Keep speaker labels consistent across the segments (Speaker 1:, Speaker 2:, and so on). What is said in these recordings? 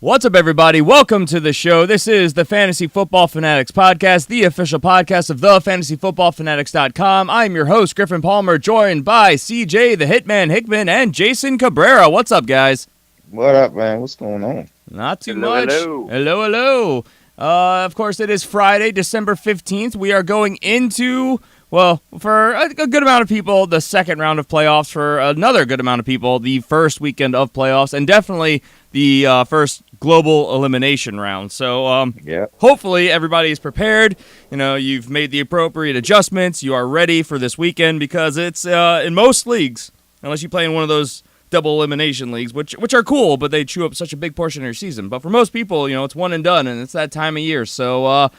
Speaker 1: What's up, everybody? Welcome to the show. This is the Fantasy Football Fanatics podcast, the official podcast of thefantasyfootballfanatics.com. I'm your host, Griffin Palmer, joined by CJ, the Hitman Hickman, and Jason Cabrera. What's up, guys?
Speaker 2: What up, man? What's going on?
Speaker 1: Not too
Speaker 3: Hello,
Speaker 1: much.
Speaker 3: hello.
Speaker 1: Hello. Of course, it is Friday, December 15th. We are going into, well, for a good amount of people, the second round of playoffs. For another good amount of people, the first weekend of playoffs, and definitely the first global elimination round. So hopefully everybody is prepared. You know, you've made the appropriate adjustments. You are ready for this weekend because it's in most leagues, unless you play in one of those double elimination leagues, which are cool, but they chew up such a big portion of your season. But for most people, you know, it's one and done, and it's that time of year. So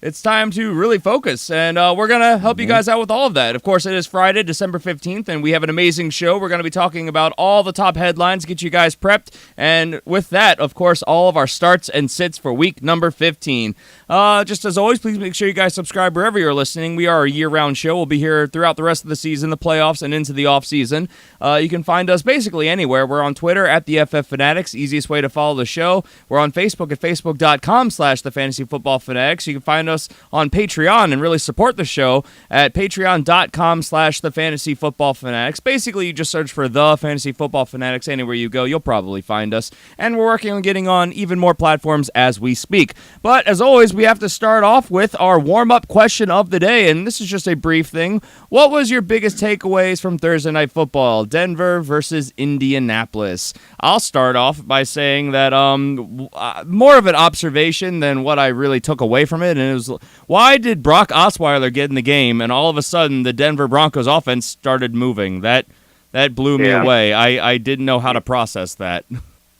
Speaker 1: it's time to really focus, and we're going to help you guys out with all of that. Of course, it is Friday, December 15th, and we have an amazing show. We're going to be talking about all the top headlines, get you guys prepped, and with that, of course, all of our starts and sits for week number 15. Just as always, please make sure you guys subscribe wherever you're listening. We are a year-round show. We'll be here throughout the rest of the season, the playoffs, and into the off-season. You can find us basically anywhere. We're on Twitter at the FF Fanatics, easiest way to follow the show. We're on Facebook at facebook.com/thefantasyfootballfanatics. You can find us on Patreon and really support the show at patreon.com/thefantasyfootballfanatics. Basically, you just search for The Fantasy Football Fanatics anywhere you go. You'll probably find us. And we're working on getting on even more platforms as we speak. But as always, we have to start off with our warm-up question of the day, and this is just a brief thing. What was your biggest takeaways from Thursday Night Football, Denver versus Indianapolis? I'll start off by saying that more of an observation than what I really took away from it, and it was, why did Brock Osweiler get in the game, and all of a sudden the Denver Broncos offense started moving? That blew me away. I didn't know how to process that.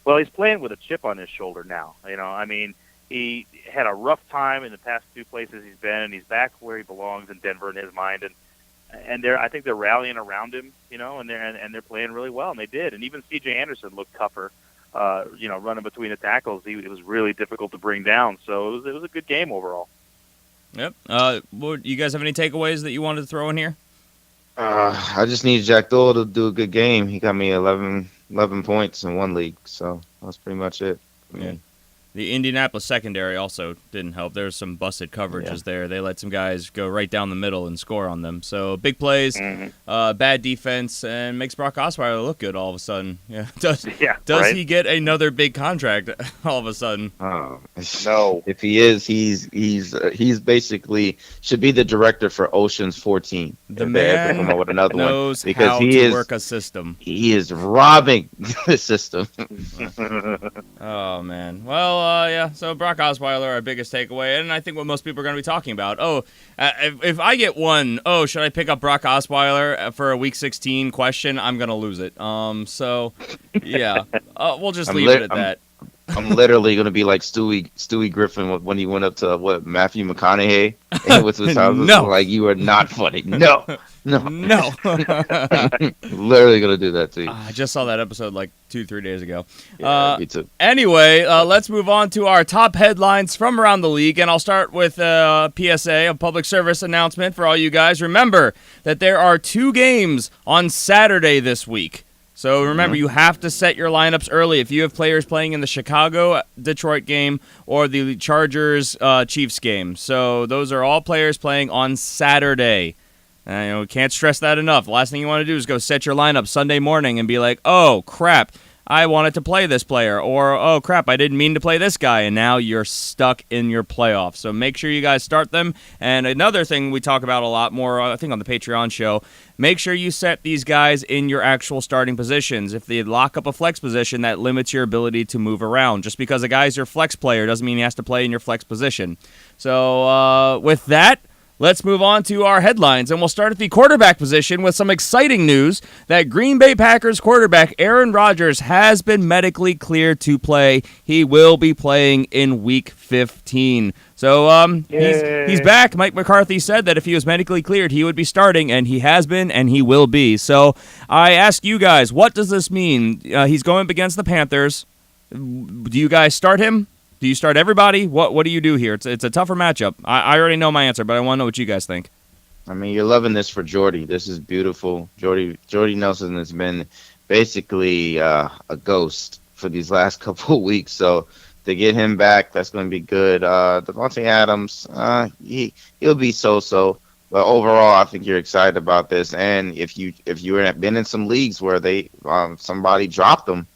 Speaker 3: Well, he's playing with a chip on his shoulder now. You know, I mean, he had a rough time in the past two places he's been, and he's back where he belongs in Denver in his mind. And I think they're rallying around him, you know, and they're playing really well, and they did. And even C.J. Anderson looked tougher, running between the tackles. It was really difficult to bring down. So it was a good game overall.
Speaker 1: Yep. You guys have any takeaways that you wanted to throw in here?
Speaker 2: I just need Jack Doyle to do a good game. He got me 11 points in one league, so that's pretty much it.
Speaker 1: Yeah. The Indianapolis secondary also didn't help. There was some busted coverages there. They let some guys go right down the middle and score on them. So big plays, bad defense, and makes Brock Osweiler look good all of a sudden. Yeah. Does
Speaker 3: right?
Speaker 1: he get another big contract all of a sudden?
Speaker 2: No.
Speaker 3: If
Speaker 2: he is, he's basically should be the director for Ocean's 14.
Speaker 1: The man
Speaker 2: come up with another
Speaker 1: knows
Speaker 2: one because
Speaker 1: how
Speaker 2: he
Speaker 1: to
Speaker 2: is
Speaker 1: work a system.
Speaker 2: He is robbing the system.
Speaker 1: Oh man. Well, so Brock Osweiler, our biggest takeaway, and I think what most people are going to be talking about. If I get one, should I pick up Brock Osweiler for a Week 16 question? I'm going to lose it. So, yeah, we'll just leave it at that.
Speaker 2: I'm literally going to be like Stewie Griffin when he went up to Matthew McConaughey and with his house.
Speaker 1: No.
Speaker 2: Like, you are not funny. No. Literally going to do that to you.
Speaker 1: I just saw that episode like 2-3 days ago.
Speaker 2: Yeah, me too.
Speaker 1: Anyway, let's move on to our top headlines from around the league, and I'll start with PSA, a public service announcement for all you guys. Remember that there are 2 games on Saturday this week. So remember, you have to set your lineups early. If you have players playing in the Chicago-Detroit game or the Chargers-Chiefs game. So those are all players playing on Saturday. Can't stress that enough. The last thing you want to do is go set your lineup Sunday morning and be like, oh, crap, I wanted to play this player. Or, oh, crap, I didn't mean to play this guy. And now you're stuck in your playoffs. So make sure you guys start them. And another thing we talk about a lot more, I think on the Patreon show, make sure you set these guys in your actual starting positions. If they lock up a flex position, that limits your ability to move around. Just because a guy's your flex player doesn't mean he has to play in your flex position. So with that, let's move on to our headlines, and we'll start at the quarterback position with some exciting news that Green Bay Packers quarterback Aaron Rodgers has been medically cleared to play. He will be playing in Week 15. So he's back. Mike McCarthy said that if he was medically cleared, he would be starting, and he has been, and he will be. So I ask you guys, what does this mean? He's going up against the Panthers. Do you guys start him? Do you start everybody? What do you do here? It's a tougher matchup. I already know my answer, but I want to know what you guys think.
Speaker 2: I mean, you're loving this for Jordy. This is beautiful. Jordy Nelson has been basically a ghost for these last couple of weeks. So to get him back, that's going to be good. Devontae Adams, he'll be so. But overall, I think you're excited about this. And if you have been in some leagues where they somebody dropped them,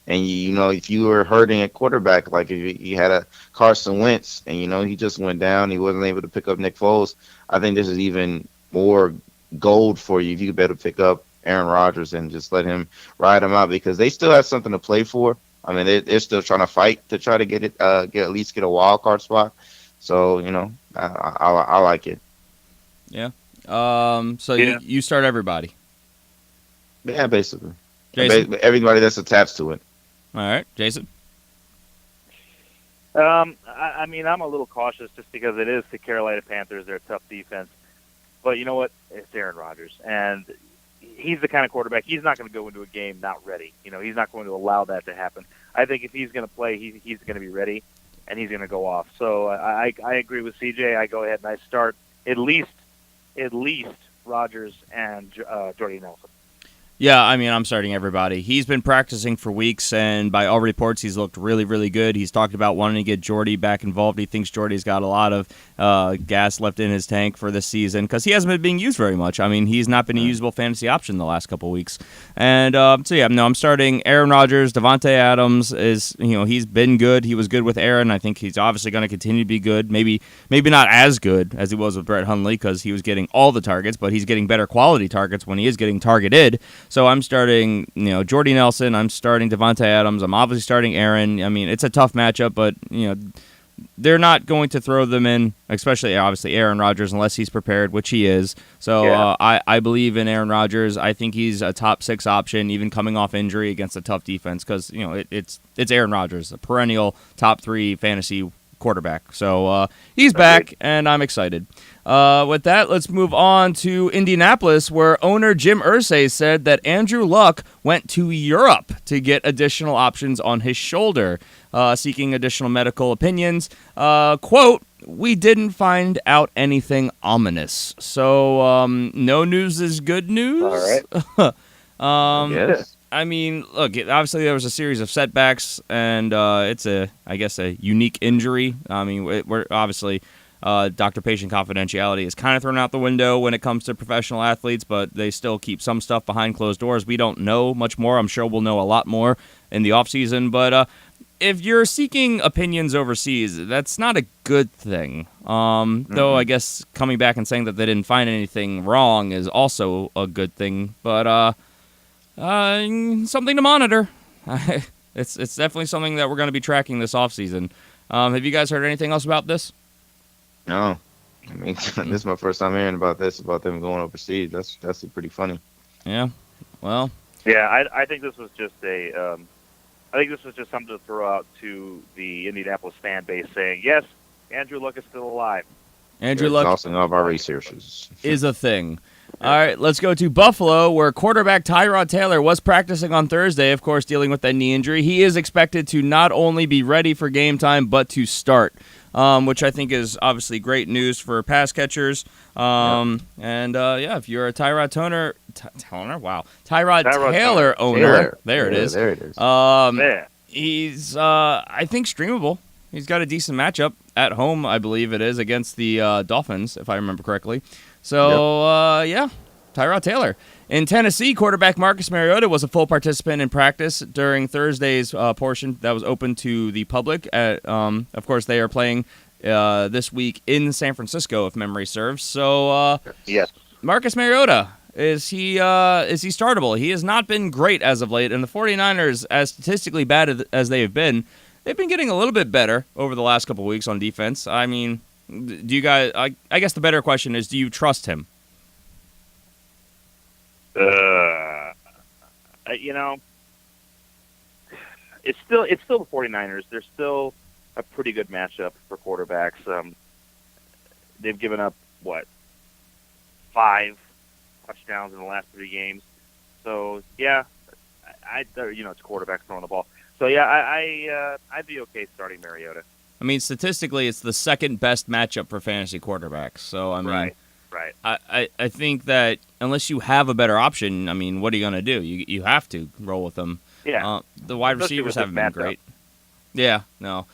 Speaker 2: and if you were hurting at quarterback, like if you had a Carson Wentz, and he just went down, he wasn't able to pick up Nick Foles. I think this is even more gold for you if you could better pick up Aaron Rodgers and just let him ride him out, because they still have something to play for. I mean, they're still trying to fight to try to get it, at least get a wild card spot. So I like it.
Speaker 1: Yeah. So you start everybody.
Speaker 2: Yeah, basically.
Speaker 1: Jason?
Speaker 2: Everybody that's attached to it.
Speaker 1: All right, Jason.
Speaker 3: I mean, I'm a little cautious just because it is the Carolina Panthers. They're a tough defense. But you know what? It's Aaron Rodgers. And he's the kind of quarterback, he's not going to go into a game not ready. He's not going to allow that to happen. I think if he's going to play, he's going to be ready, and he's going to go off. So I agree with CJ. I go ahead and I start at least Rodgers and Jordy Nelson.
Speaker 1: Yeah, I mean, I'm starting everybody. He's been practicing for weeks, and by all reports, he's looked really, really good. He's talked about wanting to get Jordy back involved. He thinks Jordy's got a lot of gas left in his tank for this season because he hasn't been being used very much. I mean, he's not been a usable fantasy option the last couple of weeks. And I'm starting Aaron Rodgers. Devontae Adams he's been good. He was good with Aaron. I think he's obviously going to continue to be good. Maybe not as good as he was with Brett Hundley because he was getting all the targets, but he's getting better quality targets when he is getting targeted. So I'm starting, Jordy Nelson. I'm starting Devontae Adams. I'm obviously starting Aaron. I mean, it's a tough matchup, but, they're not going to throw them in, especially, obviously, Aaron Rodgers, unless he's prepared, which he is. So yeah. I believe in Aaron Rodgers. I think he's a top 6 option, even coming off injury against a tough defense, because, it's Aaron Rodgers, a perennial top 3 fantasy quarterback. So he's back, and I'm excited. With that, let's move on to Indianapolis, where owner Jim Irsay said that Andrew Luck went to Europe to get additional options on his shoulder, seeking additional medical opinions. Quote, "We didn't find out anything ominous." So no news is good news.
Speaker 3: All right.
Speaker 2: Yes.
Speaker 1: I mean, look, obviously there was a series of setbacks, and it's a unique injury. I mean, we're obviously doctor-patient confidentiality is kind of thrown out the window when it comes to professional athletes, but they still keep some stuff behind closed doors. We don't know much more. I'm sure we'll know a lot more in the offseason, but if you're seeking opinions overseas, that's not a good thing. Though I guess coming back and saying that they didn't find anything wrong is also a good thing, but something to monitor. It's definitely something that we're going to be tracking this offseason. Have you guys heard anything else about this?
Speaker 2: No. I mean, this is my first time hearing about them going overseas. That's pretty funny.
Speaker 1: Yeah. Well.
Speaker 3: Yeah, I think this was just something to throw out to the Indianapolis fan base, saying, yes, Andrew Luck is still alive.
Speaker 1: Andrew Luck
Speaker 2: exhausting all of our researches
Speaker 1: is a thing. All right, let's go to Buffalo, where quarterback Tyrod Taylor was practicing on Thursday, of course, dealing with that knee injury. He is expected to not only be ready for game time, but to start, which I think is obviously great news for pass catchers. And if you're a Tyrod Taylor owner, there it is. He's, I think, streamable. He's got a decent matchup at home, I believe it is, against the Dolphins, if I remember correctly. So, Tyrod Taylor. In Tennessee, quarterback Marcus Mariota was a full participant in practice during Thursday's portion that was open to the public. Of course, they are playing this week in San Francisco, if memory serves. So,
Speaker 3: yes,
Speaker 1: Marcus Mariota, is he startable? He has not been great as of late, and the 49ers, as statistically bad as they have been, they've been getting a little bit better over the last couple of weeks on defense. I mean, do you guys? I guess the better question is, do you trust him?
Speaker 3: It's still the 49ers. They're still a pretty good matchup for quarterbacks. They've given up 5 touchdowns in the last 3 games. So yeah, it's quarterbacks throwing the ball. So yeah, I'd be okay starting Mariota.
Speaker 1: I mean, statistically, it's the second best matchup for fantasy quarterbacks. So I mean,
Speaker 3: right.
Speaker 1: I think that unless you have a better option, I mean, what are you going to do? You have to roll with them.
Speaker 3: Yeah.
Speaker 1: The wide
Speaker 3: Especially
Speaker 1: receivers
Speaker 3: with
Speaker 1: haven't
Speaker 3: this
Speaker 1: been great. Yeah, no.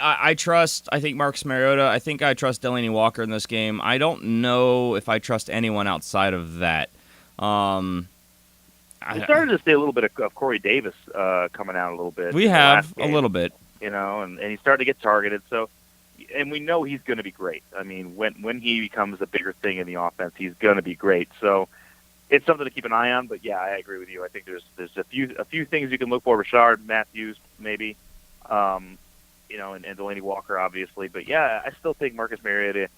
Speaker 1: I think Marcus Mariota. I think I trust Delaney Walker in this game. I don't know if I trust anyone outside of that.
Speaker 3: We started to see a little bit of Corey Davis coming out a little bit.
Speaker 1: We
Speaker 3: in the
Speaker 1: have
Speaker 3: last
Speaker 1: a
Speaker 3: game,
Speaker 1: little bit.
Speaker 3: and he's starting to get targeted. So, and we know he's going to be great. I mean, when he becomes a bigger thing in the offense, he's going to be great. So, it's something to keep an eye on. But yeah, I agree with you. I think there's a few things you can look for. Rashard Matthews, maybe, and Delaney Walker, obviously. But yeah, I still think Marcus Mariota.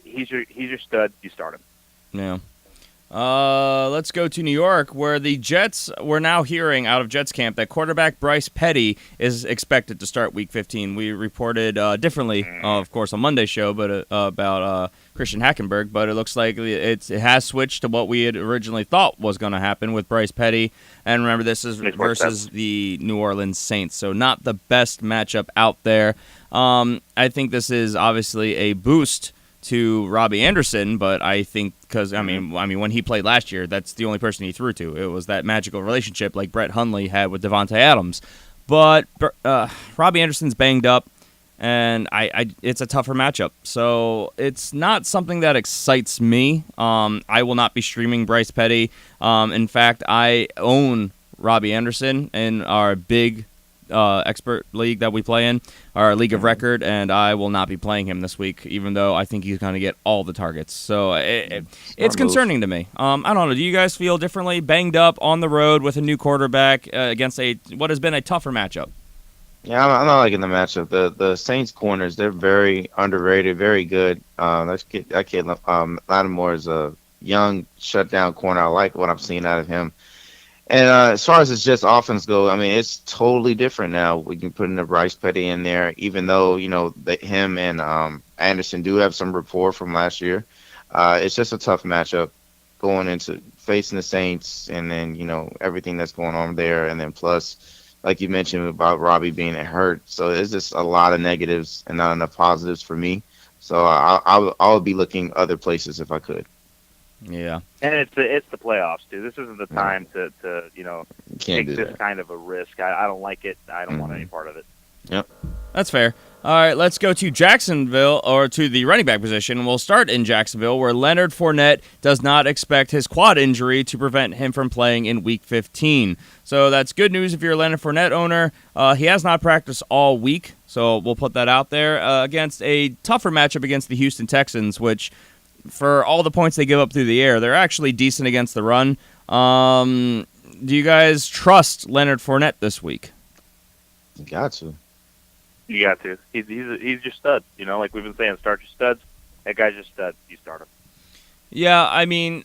Speaker 3: He's your stud. You start him.
Speaker 1: Yeah. Let's go to New York, where the Jets, we're now hearing out of Jets camp that quarterback Bryce Petty is expected to start Week 15. We reported differently, of course, on Monday's show, but about Christian Hackenberg. But it looks like it has switched to what we had originally thought was going to happen with Bryce Petty. And remember, this is versus the New Orleans Saints, so not the best matchup out there. I think this is obviously a boost to Robbie Anderson, but I think because I mean when he played last year, that's the only person he threw to. It was that magical relationship like Brett Hundley had with Devontae Adams. But Robbie Anderson's banged up, and it's a tougher matchup, so it's not something that excites me. I will not be streaming Bryce Petty. In fact, I own Robbie Anderson in our big expert league that we play in, our league of record, and I will not be playing him this week, even though I think he's going to get all the targets. So it's concerning to me. I don't know. Do you guys feel differently? Banged up on the road with a new quarterback against what has been a tougher matchup?
Speaker 2: Yeah, I'm not liking the matchup. The Saints corners, they're very underrated, very good. That kid Lattimore is a young shutdown corner. I like what I'm seeing out of him. And as far as it's just offense go, I mean, it's totally different now. We can put in the Bryce Petty in there, even though, him and Anderson do have some rapport from last year. It's just a tough matchup going into facing the Saints and then, everything that's going on there. And then plus, like you mentioned about Robbie being hurt. So it's just a lot of negatives and not enough positives for me. So I would be looking other places if I could.
Speaker 1: Yeah,
Speaker 3: and it's the playoffs too. This isn't the time to take this kind of a risk. I don't like it. I don't want any part of it.
Speaker 2: Yep,
Speaker 1: that's fair. All right, let's go to Jacksonville, or to the running back position. We'll start in Jacksonville, where Leonard Fournette does not expect his quad injury to prevent him from playing in Week 15. So that's good news if you're a Leonard Fournette owner. He has not practiced all week, so we'll put that out there against a tougher matchup against the Houston Texans, which, for all the points they give up through the air, they're actually decent against the run. Do you guys trust Leonard Fournette this week?
Speaker 2: You got to.
Speaker 3: You got to. He's your stud. Like we've been saying, start your studs. That guy's your stud. You start him.
Speaker 1: Yeah, I mean,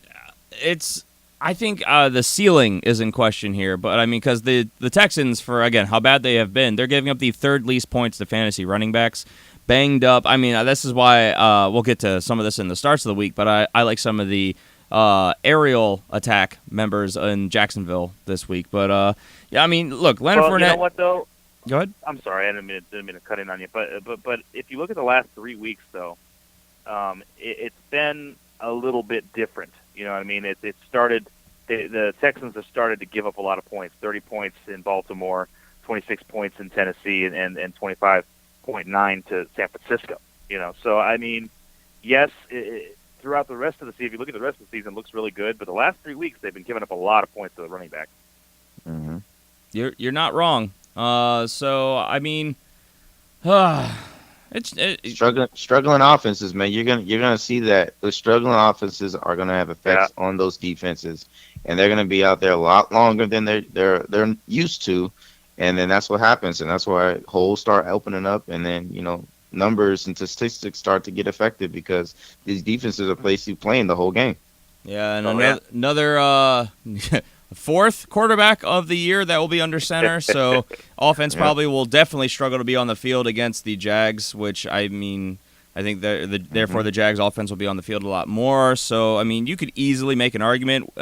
Speaker 1: I think the ceiling is in question here, but I mean, because the Texans, for again how bad they have been, they're giving up the third least points to fantasy running backs. Banged up. I mean, this is why we'll get to some of this in the starts of the week, but I like some of the aerial attack members in Jacksonville this week. But, yeah, I mean, look, Leonard Fournette.
Speaker 3: You know what, though?
Speaker 1: Go ahead.
Speaker 3: I'm sorry. I didn't mean to cut in on you. But if you look at the last 3 weeks, though, it's been a little bit different. You know what I mean? It started – the Texans have started to give up a lot of points, 30 points in Baltimore, 26 points in Tennessee, and 25.9 to San Francisco, So, I mean, yes, throughout the rest of the season, if you look at the rest of the season, it looks really good. But the last 3 weeks, they've been giving up a lot of points to the running back.
Speaker 2: Mm-hmm.
Speaker 1: You're not wrong. So, I mean, it's
Speaker 2: struggling offenses, man. You're gonna see that the struggling offenses are gonna have effects on those defenses, and they're gonna be out there a lot longer than they're used to. And then that's what happens, and that's why holes start opening up, and then, numbers and statistics start to get affected because these defenses are basically playing the whole game.
Speaker 1: Yeah, and another fourth quarterback of the year that will be under center, so offense probably will definitely struggle to be on the field against the Jags, which, I mean, I think therefore the Jags offense will be on the field a lot more. So, I mean, you could easily make an argument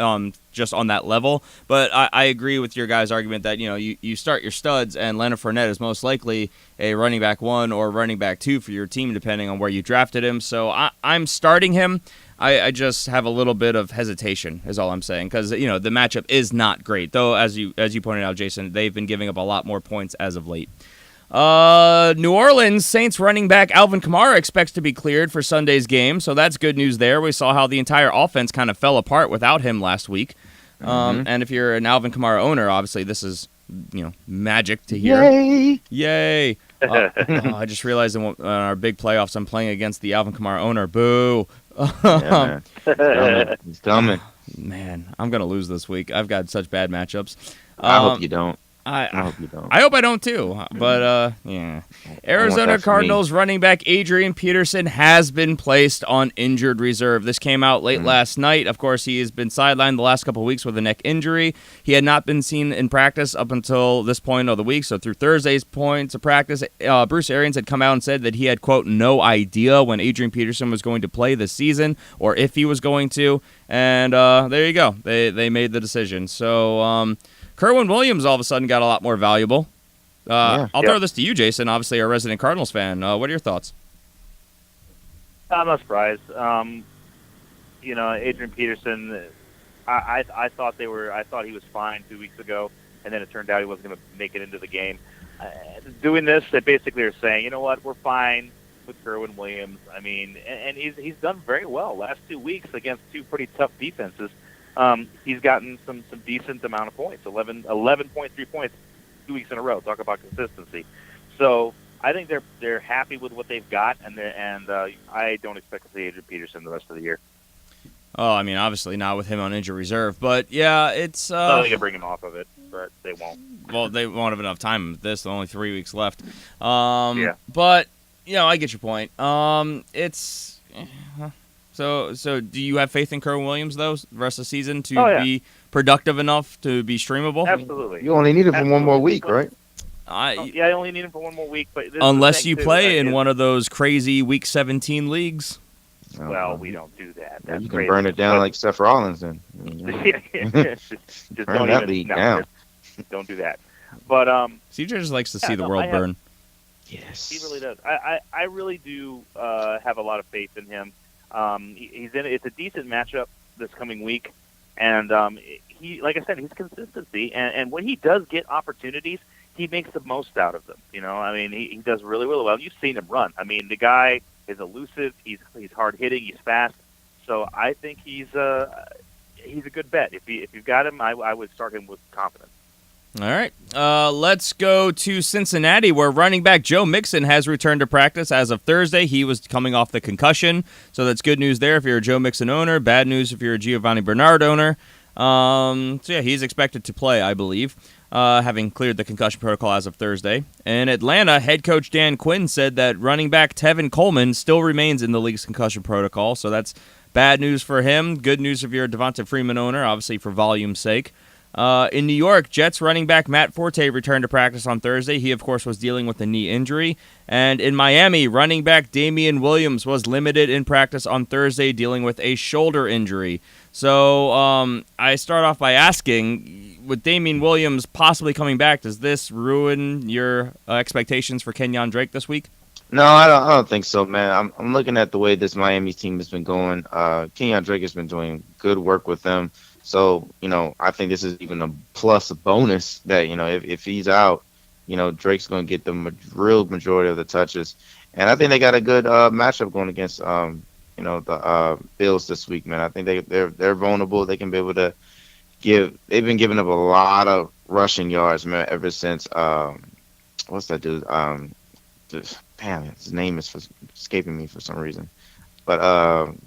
Speaker 1: just on that level. But I agree with your guys' argument that, you start your studs, and Leonard Fournette is most likely a running back 1 or running back 2 for your team, depending on where you drafted him. So I'm starting him. I just have a little bit of hesitation, is all I'm saying, because the matchup is not great. Though, as you pointed out, Jason, they've been giving up a lot more points as of late. New Orleans Saints running back Alvin Kamara expects to be cleared for Sunday's game, so that's good news there. We saw how the entire offense kind of fell apart without him last week. And if you're an Alvin Kamara owner, obviously this is magic to hear. Yay! I just realized in our big playoffs I'm playing against the Alvin Kamara owner. Boo!
Speaker 2: Yeah, man. He's coming.
Speaker 1: Man, I'm gonna lose this week. I've got such bad matchups.
Speaker 2: I hope you don't.
Speaker 1: I
Speaker 2: hope you don't.
Speaker 1: I hope I don't too. But yeah. Arizona Cardinals running back Adrian Peterson has been placed on injured reserve. This came out late last night. Of course, he has been sidelined the last couple of weeks with a neck injury. He had not been seen in practice up until this point of the week. So through Thursday's points of practice, Bruce Arians had come out and said that he had, quote, no idea when Adrian Peterson was going to play this season or if he was going to. And there you go. They made the decision. So Kerwin Williams all of a sudden got a lot more valuable. I'll throw this to you, Jason, obviously a resident Cardinals fan. What are your thoughts?
Speaker 3: I'm not surprised. Adrian Peterson, I thought he was fine 2 weeks ago, and then it turned out he wasn't going to make it into the game. Doing this, they basically are saying, you know what, we're fine with Kerwin Williams. I mean, and he's done very well last 2 weeks against 2 pretty tough defenses. He's gotten some decent amount of points, 11.3 points 2 weeks in a row. Talk about consistency. So I think they're happy with what they've got, and I don't expect to see Adrian Peterson the rest of the year.
Speaker 1: Oh, I mean, obviously not with him on injury reserve, but yeah, it's.
Speaker 3: They can bring him off of it, but they won't.
Speaker 1: Well, they won't have enough time with this. There's only 3 weeks left.
Speaker 3: Yeah.
Speaker 1: But I get your point. It's. So do you have faith in Kerwin Williams, though, the rest of the season to be productive enough to be streamable?
Speaker 3: Absolutely.
Speaker 2: You only need him for one more week, right?
Speaker 3: I only need him for one more week. But
Speaker 1: unless you play in one of those crazy Week 17 leagues.
Speaker 3: Well, we don't do that. That's
Speaker 2: you can burn it down like Seth Rollins then.
Speaker 3: just
Speaker 2: burn that league down.
Speaker 3: Don't do that. But
Speaker 1: CJ just likes to see the world burn.
Speaker 2: Yes.
Speaker 3: He really does. I really do have a lot of faith in him. It's a decent matchup this coming week, and he, like I said, he's consistency, and when he does get opportunities, he makes the most out of them. I mean, he does really, really well. You've seen him run. I mean, the guy is elusive. He's hard hitting. He's fast. So I think he's a good bet. If you've got him, I would start him with confidence.
Speaker 1: All right. Let's go to Cincinnati, where running back Joe Mixon has returned to practice as of Thursday. He was coming off the concussion, so that's good news there if you're a Joe Mixon owner. Bad news if you're a Giovanni Bernard owner. He's expected to play, I believe, having cleared the concussion protocol as of Thursday. In Atlanta, head coach Dan Quinn said that running back Tevin Coleman still remains in the league's concussion protocol, so that's bad news for him. Good news if you're a Devonta Freeman owner, obviously for volume's sake. In New York, Jets running back Matt Forte returned to practice on Thursday. He, of course, was dealing with a knee injury. And in Miami, running back Damian Williams was limited in practice on Thursday, dealing with a shoulder injury. So I start off by asking, with Damian Williams possibly coming back, does this ruin your expectations for Kenyon Drake this week?
Speaker 2: No, I don't think so, man. I'm looking at the way this Miami team has been going. Kenyon Drake has been doing good work with them. So, I think this is even a plus, a bonus that, if he's out, Drake's going to get the real majority of the touches. And I think they got a good matchup going against, the Bills this week, man. I think they're vulnerable. They can be able to they've been giving up a lot of rushing yards, man, ever since, what's that dude? His name is escaping me for some reason. But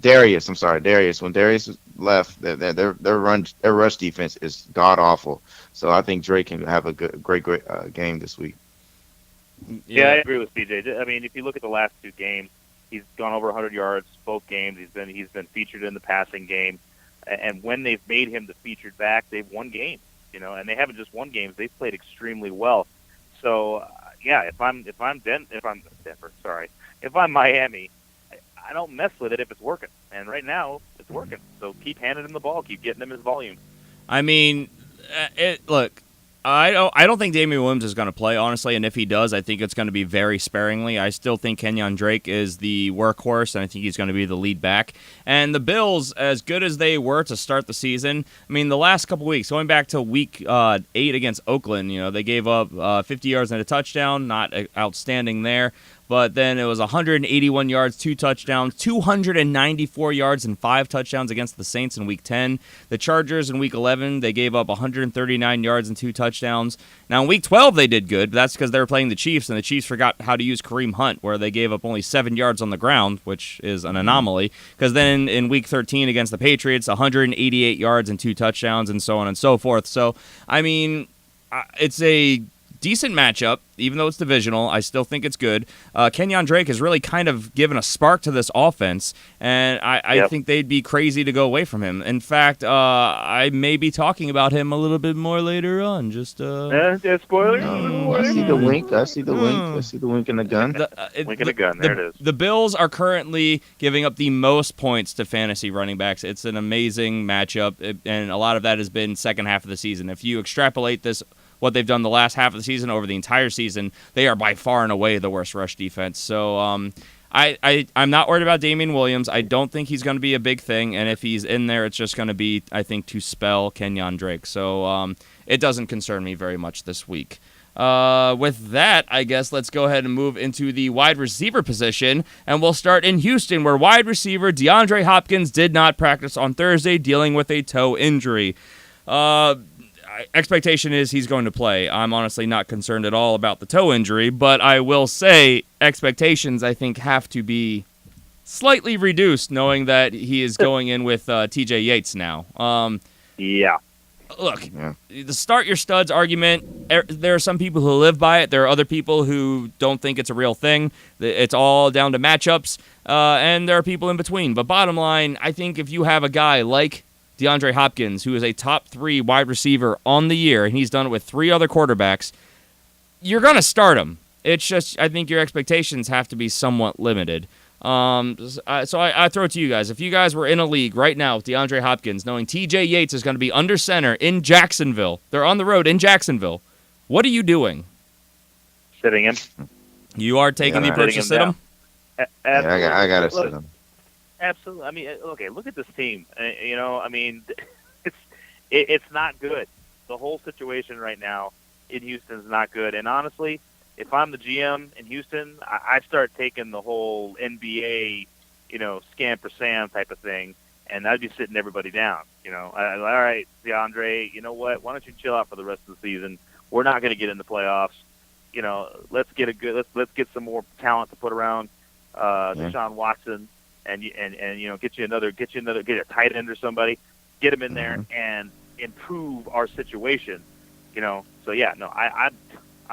Speaker 2: Darius, when Darius left, their rush defense is god awful. So I think Drake can have a great game this week.
Speaker 3: Yeah, I agree with CJ. I mean, if you look at the last 2 games, he's gone over 100 yards both games. He's been featured in the passing game, and when they've made him the featured back, they've won games. And they haven't just won games; they've played extremely well. So if I'm Miami, I don't mess with it if it's working. And right now, it's working. So keep handing him the ball, keep getting him his volume.
Speaker 1: I mean, look, I don't think Damian Williams is going to play, honestly, and if he does, I think it's going to be very sparingly. I still think Kenyon Drake is the workhorse, and I think he's going to be the lead back. And the Bills, as good as they were to start the season, I mean, the last couple weeks, going back to week 8 against Oakland, they gave up 50 yards and a touchdown, not outstanding there. But then it was 181 yards, 2 touchdowns, 294 yards and 5 touchdowns against the Saints in Week 10. The Chargers in Week 11, they gave up 139 yards and 2 touchdowns. Now in Week 12 they did good, but that's because they were playing the Chiefs, and the Chiefs forgot how to use Kareem Hunt, where they gave up only 7 yards on the ground, which is an anomaly. Because then in Week 13 against the Patriots, 188 yards and 2 touchdowns, and so on and so forth. So, I mean, it's a decent matchup, even though it's divisional. I still think it's good. Kenyon Drake has really kind of given a spark to this offense, and I think they'd be crazy to go away from him. In fact, I may be talking about him a little bit more later on. Just
Speaker 3: spoiler.
Speaker 2: I see the wink. I see the wink. I see the wink in the gun.
Speaker 3: Wink in the gun. There it is.
Speaker 1: The Bills are currently giving up the most points to fantasy running backs. It's an amazing matchup, and a lot of that has been second half of the season. If you extrapolate this, what they've done the last half of the season over the entire season, they are by far and away the worst rush defense. So I'm not worried about Damian Williams. I don't think he's going to be a big thing, and if he's in there, it's just going to be, I think, to spell Kenyon Drake. So it doesn't concern me very much this week. With that, I guess let's go ahead and move into the wide receiver position, and we'll start in Houston, where wide receiver DeAndre Hopkins did not practice on Thursday, dealing with a toe injury. Expectation is he's going to play. I'm honestly not concerned at all about the toe injury, but I will say expectations, I think, have to be slightly reduced, knowing that he is going in with T.J. Yates now. Look, the start your studs argument, there are some people who live by it. There are other people who don't think it's a real thing. It's all down to matchups, and there are people in between. But bottom line, I think if you have a guy like DeAndre Hopkins, who is a top 3 wide receiver on the year, and he's done it with 3 other quarterbacks, you're going to start him. It's just, I think your expectations have to be somewhat limited. So I throw it to you guys. If you guys were in a league right now with DeAndre Hopkins, knowing T.J. Yates is going to be under center in Jacksonville, they're on the road in Jacksonville, what are you doing?
Speaker 3: Sitting him.
Speaker 1: You are taking the approach to sit him?
Speaker 2: I got to sit him.
Speaker 3: Absolutely. I mean, okay, look at this team. I mean, it's not good. The whole situation right now in Houston is not good. And honestly, if I'm the GM in Houston, I start taking the whole NBA, scam for Sam type of thing, and I'd be sitting everybody down. All right, DeAndre, you know what? Why don't you chill out for the rest of the season? We're not going to get in the playoffs. Let's get some more talent to put around Deshaun Watson. And get a tight end or somebody, get him in there and improve our situation. I'm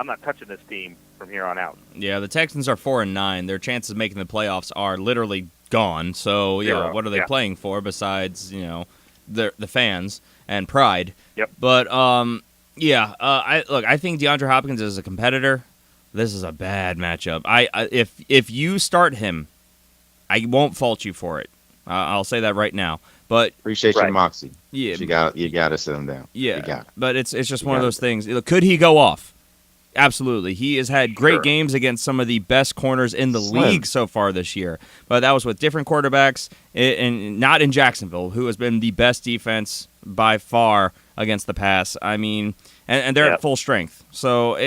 Speaker 3: not touching this team from here on out. Yeah, the Texans are 4-9. Their chances of making the playoffs are literally gone. So what are they playing for besides the fans and pride? Yep. But I think DeAndre Hopkins is a competitor. This is a bad matchup. If you start him, I won't fault you for it. I'll say that right now. But
Speaker 2: appreciate your moxie.
Speaker 1: Yeah,
Speaker 2: you got to sit him down.
Speaker 1: Yeah, but it's just one of those things. Could he go off? Absolutely. He has had great games against some of the best corners in the league so far this year. But that was with different quarterbacks, and not in Jacksonville, who has been the best defense by far against the pass. I mean, and they're at full strength. So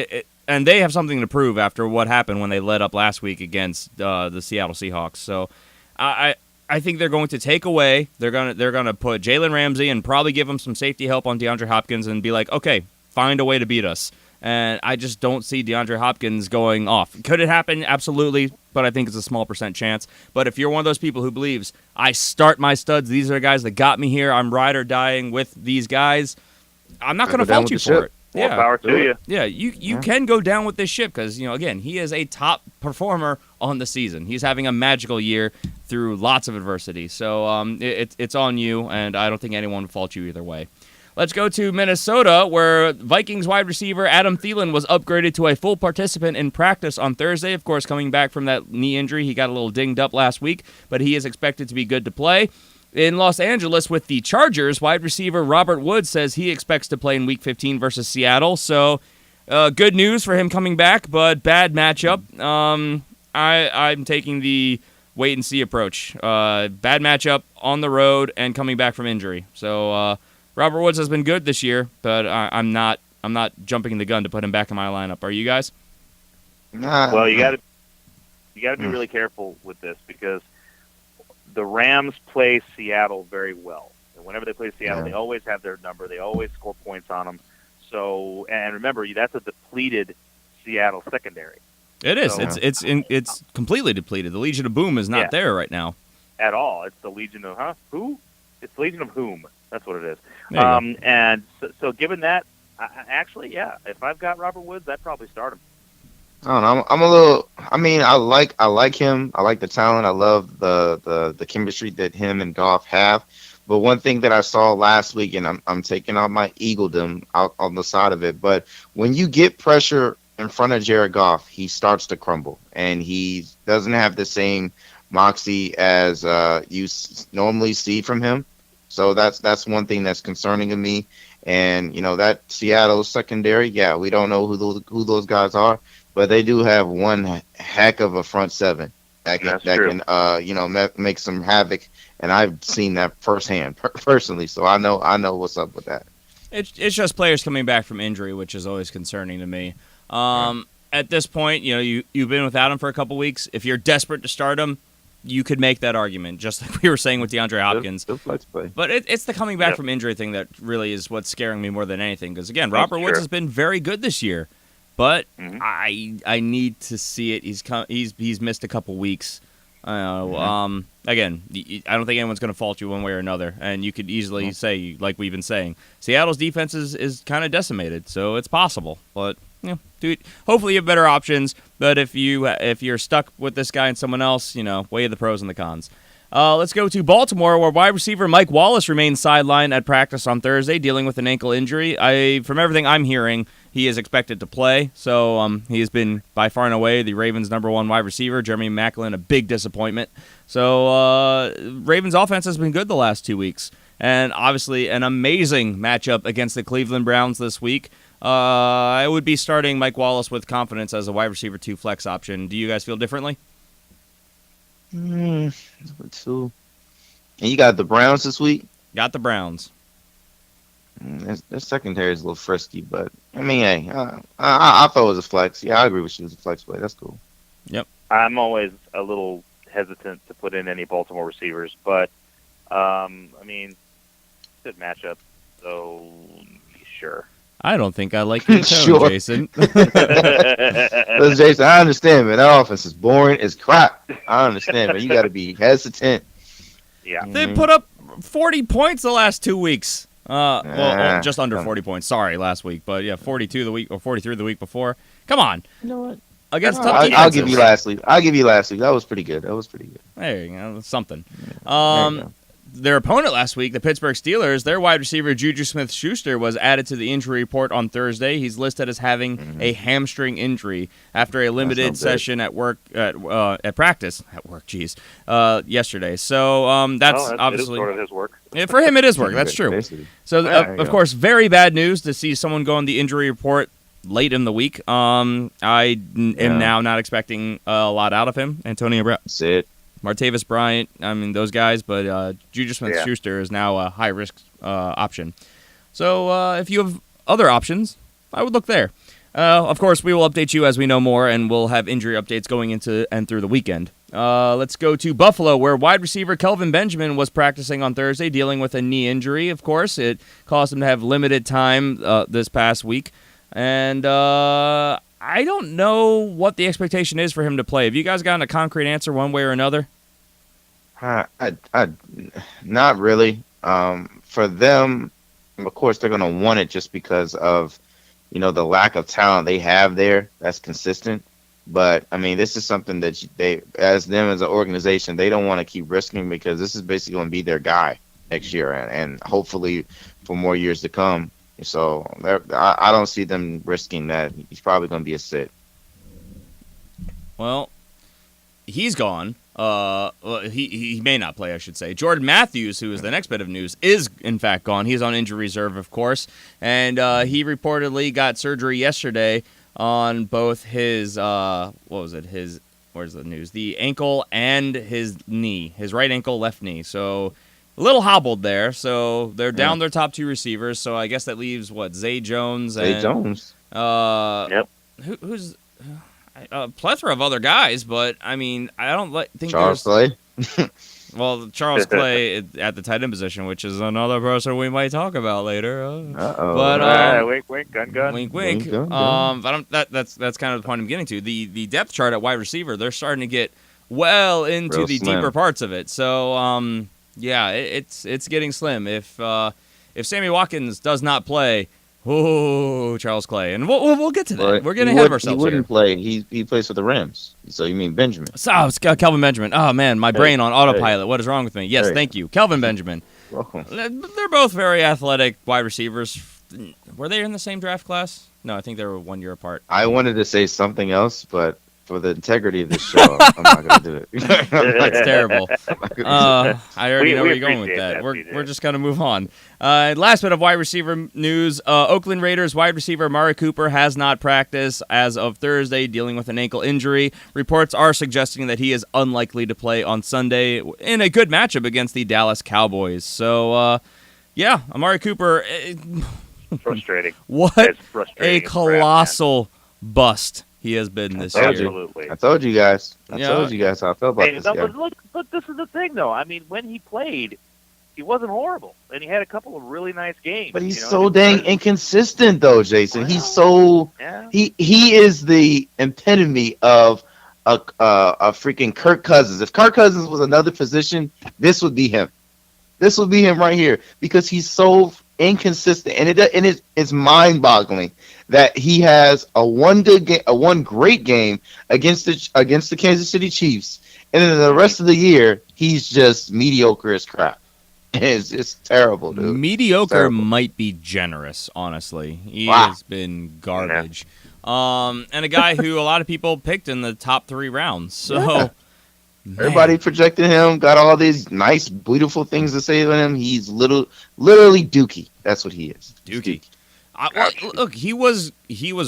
Speaker 1: and they have something to prove after what happened when they led up last week against the Seattle Seahawks. So I think they're going to take away. They're gonna put Jalen Ramsey and probably give him some safety help on DeAndre Hopkins and be like, okay, find a way to beat us. And I just don't see DeAndre Hopkins going off. Could it happen? Absolutely, but I think it's a small % chance. But if you're one of those people who believes, I start my studs, these are the guys that got me here, I'm ride or dying with these guys, I'm not going to fault you for it.
Speaker 3: More power to you.
Speaker 1: Yeah, you can go down with this ship because, again, he is a top performer on the season. He's having a magical year through lots of adversity. So it's on you, and I don't think anyone would fault you either way. Let's go to Minnesota, where Vikings wide receiver Adam Thielen was upgraded to a full participant in practice on Thursday. Of course, coming back from that knee injury, he got a little dinged up last week, but he is expected to be good to play. In Los Angeles with the Chargers, wide receiver Robert Woods says he expects to play in Week 15 versus Seattle. So, good news for him coming back, but bad matchup. I'm taking the wait-and-see approach. Bad matchup on the road and coming back from injury. So, Robert Woods has been good this year, but I'm not jumping the gun to put him back in my lineup. Are you guys?
Speaker 3: Well, you got to be really careful with this because the Rams play Seattle very well. And whenever they play Seattle, they always have their number. They always score points on them. So, and remember, that's a depleted Seattle secondary.
Speaker 1: It is.
Speaker 3: So,
Speaker 1: it's completely depleted. The Legion of Boom is not there right now.
Speaker 3: At all. It's the Legion of, who? It's the Legion of whom? That's what it is. And so given that, actually, if I've got Robert Woods, I'd probably start him.
Speaker 2: I don't know. I'm a little. I mean, I like him. I like the talent. I love the chemistry that him and Goff have. But one thing that I saw last week, and I'm taking out my eagledom out on the side of it. But when you get pressure in front of Jared Goff, he starts to crumble, and he doesn't have the same moxie as you normally see from him. So that's one thing that's concerning to me. And that Seattle secondary, we don't know who those guys are. But they do have one heck of a front seven that can make some havoc, and I've seen that firsthand personally. So I know what's up with that.
Speaker 1: It's just players coming back from injury, which is always concerning to me. At this point, you've been without him for a couple weeks. If you're desperate to start him, you could make that argument, just like we were saying with DeAndre Hopkins.
Speaker 2: Flex play.
Speaker 1: But it's the coming back from injury thing that really is what's scaring me more than anything. Because again, Robert Woods has been very good this year. But I need to see it. He's missed a couple weeks. Again, I don't think anyone's going to fault you one way or another. And you could easily say, like we've been saying, Seattle's defense is kind of decimated, so it's possible. But hopefully you have better options. But if you're stuck with this guy and someone else, weigh the pros and the cons. Let's go to Baltimore, where wide receiver Mike Wallace remains sidelined at practice on Thursday, dealing with an ankle injury. From everything I'm hearing, he is expected to play. So he has been by far and away the Ravens' #1 wide receiver. Jeremy Maclin, a big disappointment. So Ravens' offense has been good the last 2 weeks, and obviously an amazing matchup against the Cleveland Browns this week. I would be starting Mike Wallace with confidence as a wide receiver 2 flex option. Do you guys feel differently?
Speaker 2: Two. And you got the Browns this week?
Speaker 1: Got the Browns.
Speaker 2: Their secondary is a little frisky, but I mean, hey, I thought it was a flex. Yeah, I agree with you. It was a flex play. That's cool.
Speaker 1: Yep.
Speaker 3: I'm always a little hesitant to put in any Baltimore receivers, but I mean, good matchup. So sure.
Speaker 1: I don't think I like your tone, Jason.
Speaker 2: Listen, Jason, I understand, man. That offense is boring as crap. I understand, man. You got to be hesitant.
Speaker 3: Yeah.
Speaker 1: They put up 40 points the last 2 weeks. Just under 40 points. Sorry, last week, but 42 the week or 43 the week before. Come on.
Speaker 2: You know what?
Speaker 1: Against tough defenses.
Speaker 2: I'll give you last week. That was pretty good.
Speaker 1: There you go. Something. Their opponent last week, the Pittsburgh Steelers, their wide receiver Juju Smith-Schuster was added to the injury report on Thursday. He's listed as having a hamstring injury after a limited session at practice yesterday. So that's obviously
Speaker 3: sort of his work.
Speaker 1: For him, it is work. That's true. So of course, very bad news to see someone go on the injury report late in the week. I am now not expecting a lot out of him. Antonio Brown.
Speaker 2: That's it.
Speaker 1: Martavis Bryant, I mean, those guys, but Juju Smith-Schuster is now a high-risk option. So if you have other options, I would look there. Of course, we will update you as we know more, and we'll have injury updates going into and through the weekend. Let's go to Buffalo, where wide receiver Kelvin Benjamin was practicing on Thursday, dealing with a knee injury. Of course, it caused him to have limited time this past week. And I don't know what the expectation is for him to play. Have you guys gotten a concrete answer one way or another?
Speaker 2: Not really. For them, of course, they're going to want it just because of, the lack of talent they have there that's consistent. But, I mean, this is something that as an organization, they don't want to keep risking because this is basically going to be their guy next year. And hopefully for more years to come. So I don't see them risking that. He's probably going to be a sit.
Speaker 1: Well, he's gone. He may not play, I should say. Jordan Matthews, who is the next bit of news, is in fact gone. He's on injury reserve, of course, and he reportedly got surgery yesterday on both his where's the news? The ankle and his knee, his right ankle, left knee. So a little hobbled there. So they're down their top two receivers. So I guess that leaves Zay Jones.
Speaker 2: Zay Jones.
Speaker 3: Yep.
Speaker 1: Who's a plethora of other guys, but I mean, I don't think
Speaker 2: Charles Clay.
Speaker 1: Well, Charles Clay at the tight end position, which is another person we might talk about later.
Speaker 2: Uh-oh.
Speaker 1: But
Speaker 3: wink, wink, gun.
Speaker 1: wink.
Speaker 2: Wink, gun.
Speaker 1: But that's kind of the point I'm getting to. The depth chart at wide receiver, they're starting to get well into
Speaker 2: Real
Speaker 1: the
Speaker 2: slim.
Speaker 1: deeper parts of it. So yeah, it's getting slim. If Sammy Watkins does not play, Charles Clay, and we'll get to that.
Speaker 2: But
Speaker 1: We're getting ahead of ourselves
Speaker 2: He wouldn't
Speaker 1: here.
Speaker 2: play. He plays for the Rams. So you mean Benjamin?
Speaker 1: So it's Kelvin Benjamin. Oh man, my brain on autopilot. What is wrong with me? Yes,
Speaker 2: Hey.
Speaker 1: thank you, Kelvin Benjamin.
Speaker 2: Welcome.
Speaker 1: They're both very athletic wide receivers. Were they in the same draft class? No, I think they were 1 year apart.
Speaker 2: I wanted to say something else, but for the integrity of this show, I'm not going to do it.
Speaker 1: That's terrible. I already know
Speaker 3: we
Speaker 1: where you're going with
Speaker 3: appreciate
Speaker 1: that.
Speaker 3: that,
Speaker 1: We're
Speaker 3: PJ.
Speaker 1: just going to move on. Last bit of wide receiver news. Oakland Raiders wide receiver Amari Cooper has not practiced as of Thursday, dealing with an ankle injury. Reports are suggesting that he is unlikely to play on Sunday in a good matchup against the Dallas Cowboys. So, yeah, Amari Cooper,
Speaker 3: Frustrating.
Speaker 1: what
Speaker 3: It's
Speaker 1: a
Speaker 3: frustrating.
Speaker 1: colossal bust he has been this
Speaker 2: told
Speaker 1: year.
Speaker 2: you.
Speaker 3: Absolutely.
Speaker 2: I told you guys. I
Speaker 1: Yeah.
Speaker 2: told you guys how I felt about
Speaker 3: Hey,
Speaker 2: this
Speaker 3: no,
Speaker 2: guy.
Speaker 3: but look, but this is the thing, though. I mean, when he played, he wasn't horrible, and he had a couple of really nice games.
Speaker 2: But he's
Speaker 3: you know,
Speaker 2: so
Speaker 3: and
Speaker 2: dang
Speaker 3: it's-
Speaker 2: inconsistent, though, Jason. He's so
Speaker 3: Yeah.
Speaker 2: he is the epitome of a freaking Kirk Cousins. If Kirk Cousins was another position, this would be him. This would be him right here because he's so inconsistent, and it's mind-boggling that he has a one great game against the Kansas City Chiefs, and then the rest of the year he's just mediocre as crap. It's terrible, dude.
Speaker 1: Mediocre
Speaker 2: Terrible.
Speaker 1: might be generous, honestly. He
Speaker 2: Wow.
Speaker 1: has been garbage. And a guy who a lot of people picked in the top 3 rounds. So,
Speaker 2: Yeah.
Speaker 1: man.
Speaker 2: Everybody projected him, got all these nice, beautiful things to say about him. He's literally Dookie. That's what he is.
Speaker 1: Dookie. Look, he was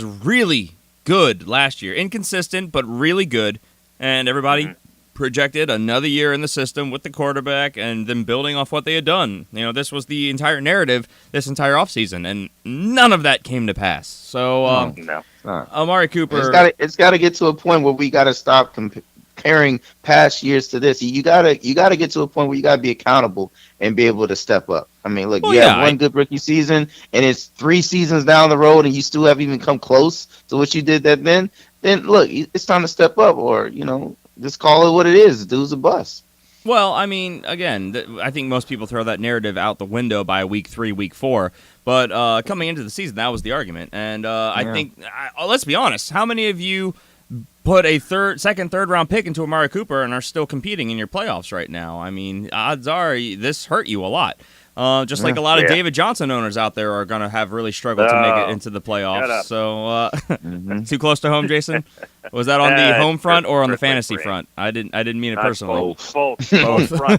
Speaker 1: really good last year. Inconsistent, but really good. And everybody projected another year in the system with the quarterback and then building off what they had done. You know, this was the entire narrative this entire offseason, and none of that came to pass. So,
Speaker 3: No.
Speaker 1: Amari Cooper.
Speaker 2: It's got to get to a point where we got to stop comparing past years to this. You gotta get to a point where you gotta be accountable and be able to step up. I mean, look,
Speaker 1: Well,
Speaker 2: you
Speaker 1: yeah,
Speaker 2: have one good rookie season, and it's 3 seasons down the road, and you still haven't even come close to what you did that then look, it's time to step up, or just call it what it is. The dude's a bust.
Speaker 1: Well, I mean, again, I think most people throw that narrative out the window by week 3, week 4. But coming into the season, that was the argument. And I think, let's be honest, how many of you put a second, third round pick into Amari Cooper and are still competing in your playoffs right now? I mean, odds are this hurt you a lot. Just like a lot of David Johnson owners out there are going to have really struggled to make it into the
Speaker 3: Shut
Speaker 1: playoffs.
Speaker 3: up.
Speaker 1: So, too close to home, Jason? Was that on the home front or on the fantasy front? I didn't mean it personally.
Speaker 3: Both.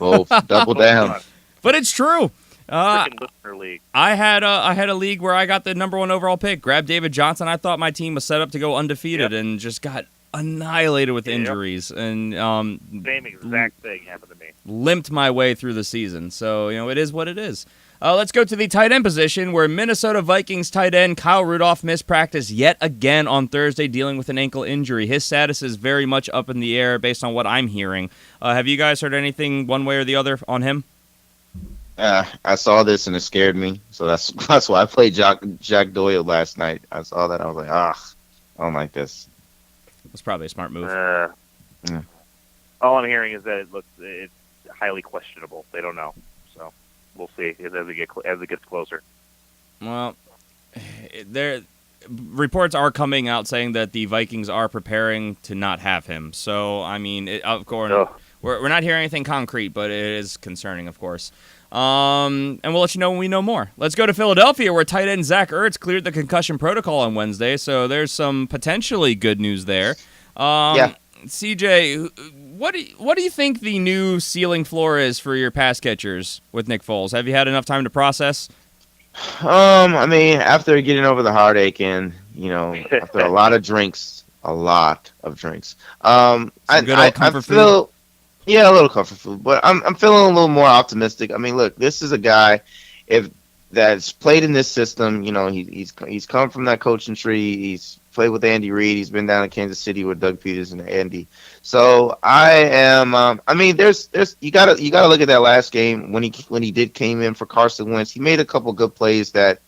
Speaker 2: Both. Double down.
Speaker 1: But it's true.
Speaker 3: Freaking listener league.
Speaker 1: I had a league where I got the number 1 overall pick, grabbed David Johnson. I thought my team was set up to go undefeated and just got annihilated with injuries and
Speaker 3: Same exact thing happened to me.
Speaker 1: limped my way through the season. So, it is what it is. Let's go to the tight end position where Minnesota Vikings tight end Kyle Rudolph missed practice yet again on Thursday dealing with an ankle injury. His status is very much up in the air based on what I'm hearing. Have you guys heard anything one way or the other on him?
Speaker 2: I saw this and it scared me, so that's why I played Jack Doyle last night. I saw that, I was like, I don't like this.
Speaker 1: That's probably a smart move.
Speaker 3: All I'm hearing is that it's highly questionable. They don't know, so we'll see as it gets closer.
Speaker 1: Well, reports are coming out saying that the Vikings are preparing to not have him. So, I mean, of course, we're not hearing anything concrete, but it is concerning, of course. And we'll let you know when we know more. Let's go to Philadelphia, where tight end Zach Ertz cleared the concussion protocol on Wednesday, so there's some potentially good news there.
Speaker 2: Yeah.
Speaker 1: CJ, what do you think the new ceiling floor is for your pass catchers with Nick Foles? Have you had enough time to process?
Speaker 2: I mean, after getting over the heartache and, after a lot of drinks, I
Speaker 1: good old comfort
Speaker 2: feel, yeah, a little comfort food, but I'm feeling a little more optimistic. I mean, look, this is a guy that's played in this system. He's come from that coaching tree. He's played with Andy Reid. He's been down in Kansas City with Doug Peters and Andy. So I am. I mean, there's you gotta look at that last game when he came in for Carson Wentz. He made a couple good plays that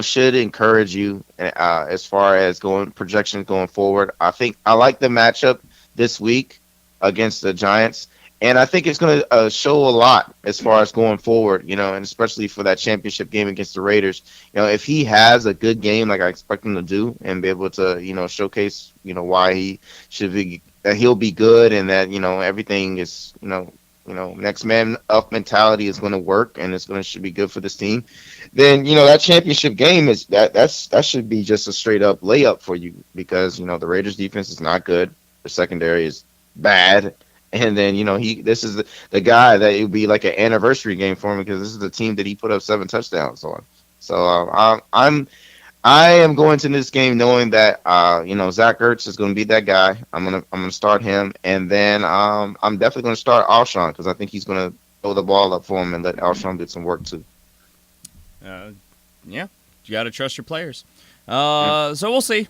Speaker 2: should encourage you as far as projections going forward. I think I like the matchup this week against the Giants, and I think it's going to show a lot as far as going forward. And especially for that championship game against the Raiders. If he has a good game like I expect him to do, and be able to showcase why he should be. That he'll be good, and that everything is next man up mentality is going to work, and should be good for this team. Then that championship game is that should be just a straight up layup for you, because the Raiders defense is not good, the secondary is bad, and then this is the guy that it would be like an anniversary game for him, because this is the team that he put up 7 touchdowns on. So I am going to this game knowing that Zach Ertz is going to be that guy. I'm gonna start him, and then I'm definitely going to start Alshon, because I think he's going to throw the ball up for him and let Alshon do some work too.
Speaker 1: Yeah, you got to trust your players. So we'll see.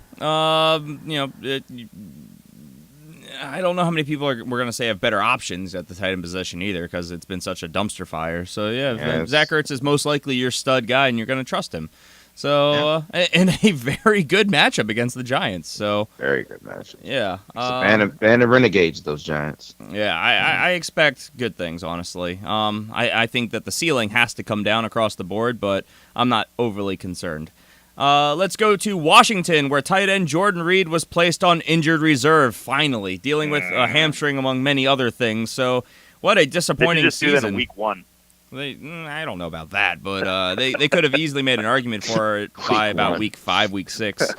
Speaker 1: I don't know how many people we're going to say have better options at the tight end position either, because it's been such a dumpster fire. So yeah, Zach Ertz is most likely your stud guy, and you're going to trust him. So, and a very good matchup against the Giants. So
Speaker 2: very good matchup.
Speaker 1: Yeah.
Speaker 2: Band of renegades, those Giants.
Speaker 1: Yeah, I expect good things, honestly. I think that the ceiling has to come down across the board, but I'm not overly concerned. Let's go to Washington, where tight end Jordan Reed was placed on injured reserve, finally, dealing with a hamstring among many other things. So, what a disappointing
Speaker 3: just
Speaker 1: season.
Speaker 3: Do that in week 1.
Speaker 1: I don't know about that, but they could have easily made an argument for it by about week 5, week 6.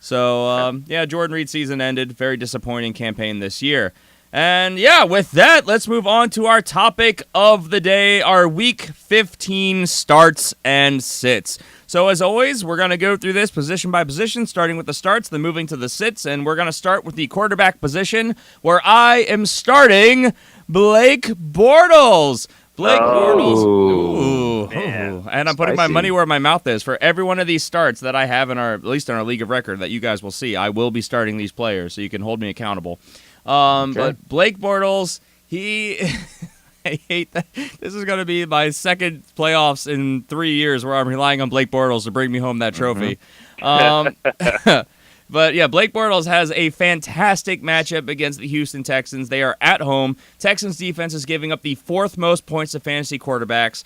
Speaker 1: So, Jordan Reed's season ended. Very disappointing campaign this year. And, with that, let's move on to our topic of the day, our Week 15 starts and sits. So, as always, we're going to go through this position by position, starting with the starts, then moving to the sits, and we're going to start with the quarterback position, where I am starting Blake Bortles. Bortles. Ooh. And I'm putting my money where my mouth is. For every one of these starts that I have at least in our league of record that you guys will see, I will be starting these players, so you can hold me accountable. But Blake Bortles, I hate that. This is going to be my second playoffs in 3 years where I'm relying on Blake Bortles to bring me home that trophy. But, Blake Bortles has a fantastic matchup against the Houston Texans. They are at home. Texans defense is giving up the 4th most points to fantasy quarterbacks.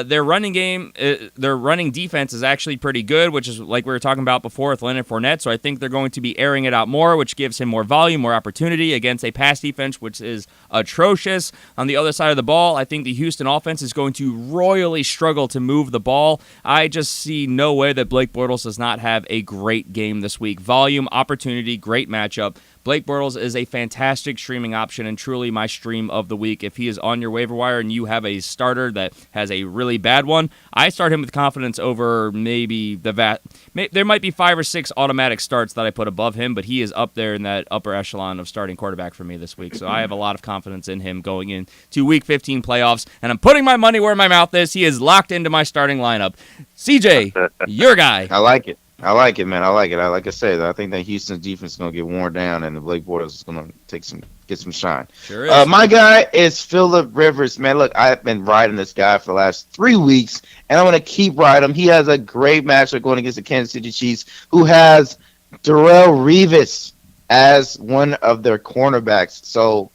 Speaker 1: Their running defense is actually pretty good, which is like we were talking about before with Leonard Fournette. So I think they're going to be airing it out more, which gives him more volume, more opportunity against a pass defense, which is atrocious. On the other side of the ball, I think the Houston offense is going to royally struggle to move the ball. I just see no way that Blake Bortles does not have a great game this week. Volume, opportunity, great matchup. Blake Bortles is a fantastic streaming option and truly my stream of the week. If he is on your waiver wire and you have a starter that has a really bad one, I start him with confidence over maybe there might be 5 or 6 automatic starts that I put above him, but he is up there in that upper echelon of starting quarterback for me this week. So I have a lot of confidence in him going into Week 15 playoffs, and I'm putting my money where my mouth is. He is locked into my starting lineup. CJ, your guy.
Speaker 2: I like it, man. I like it. Like I said, I think that Houston's defense is going to get worn down, and the Blake Bortles is going to get some shine.
Speaker 1: Sure is.
Speaker 2: My guy is Phillip Rivers, man. Look, I've been riding this guy for the last 3 weeks, and I'm going to keep riding him. He has a great matchup going against the Kansas City Chiefs, who has Darrelle Revis as one of their cornerbacks. So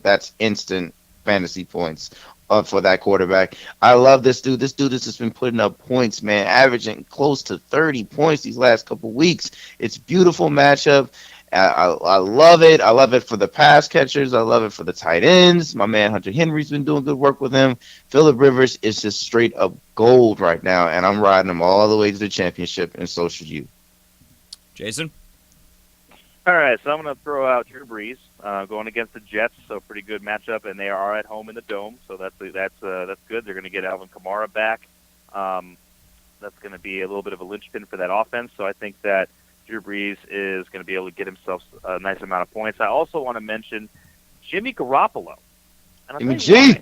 Speaker 2: that's instant fantasy points for that quarterback. I love this dude. This dude has just been putting up points, man, averaging close to 30 points these last couple weeks. It's a beautiful matchup. I love it. I love it for the pass catchers. I love it for the tight ends. My man Hunter Henry's been doing good work with him. Phillip Rivers is just straight up gold right now, and I'm riding him all the way to the championship, and so should you.
Speaker 1: Jason?
Speaker 3: All right, so I'm going to throw out Drew Brees going against the Jets, so pretty good matchup, and they are at home in the Dome, so that's good. They're going to get Alvin Kamara back. That's going to be a little bit of a linchpin for that offense, so I think that Drew Brees is going to be able to get himself a nice amount of points. I also want to mention Jimmy Garoppolo. And
Speaker 2: Jimmy G.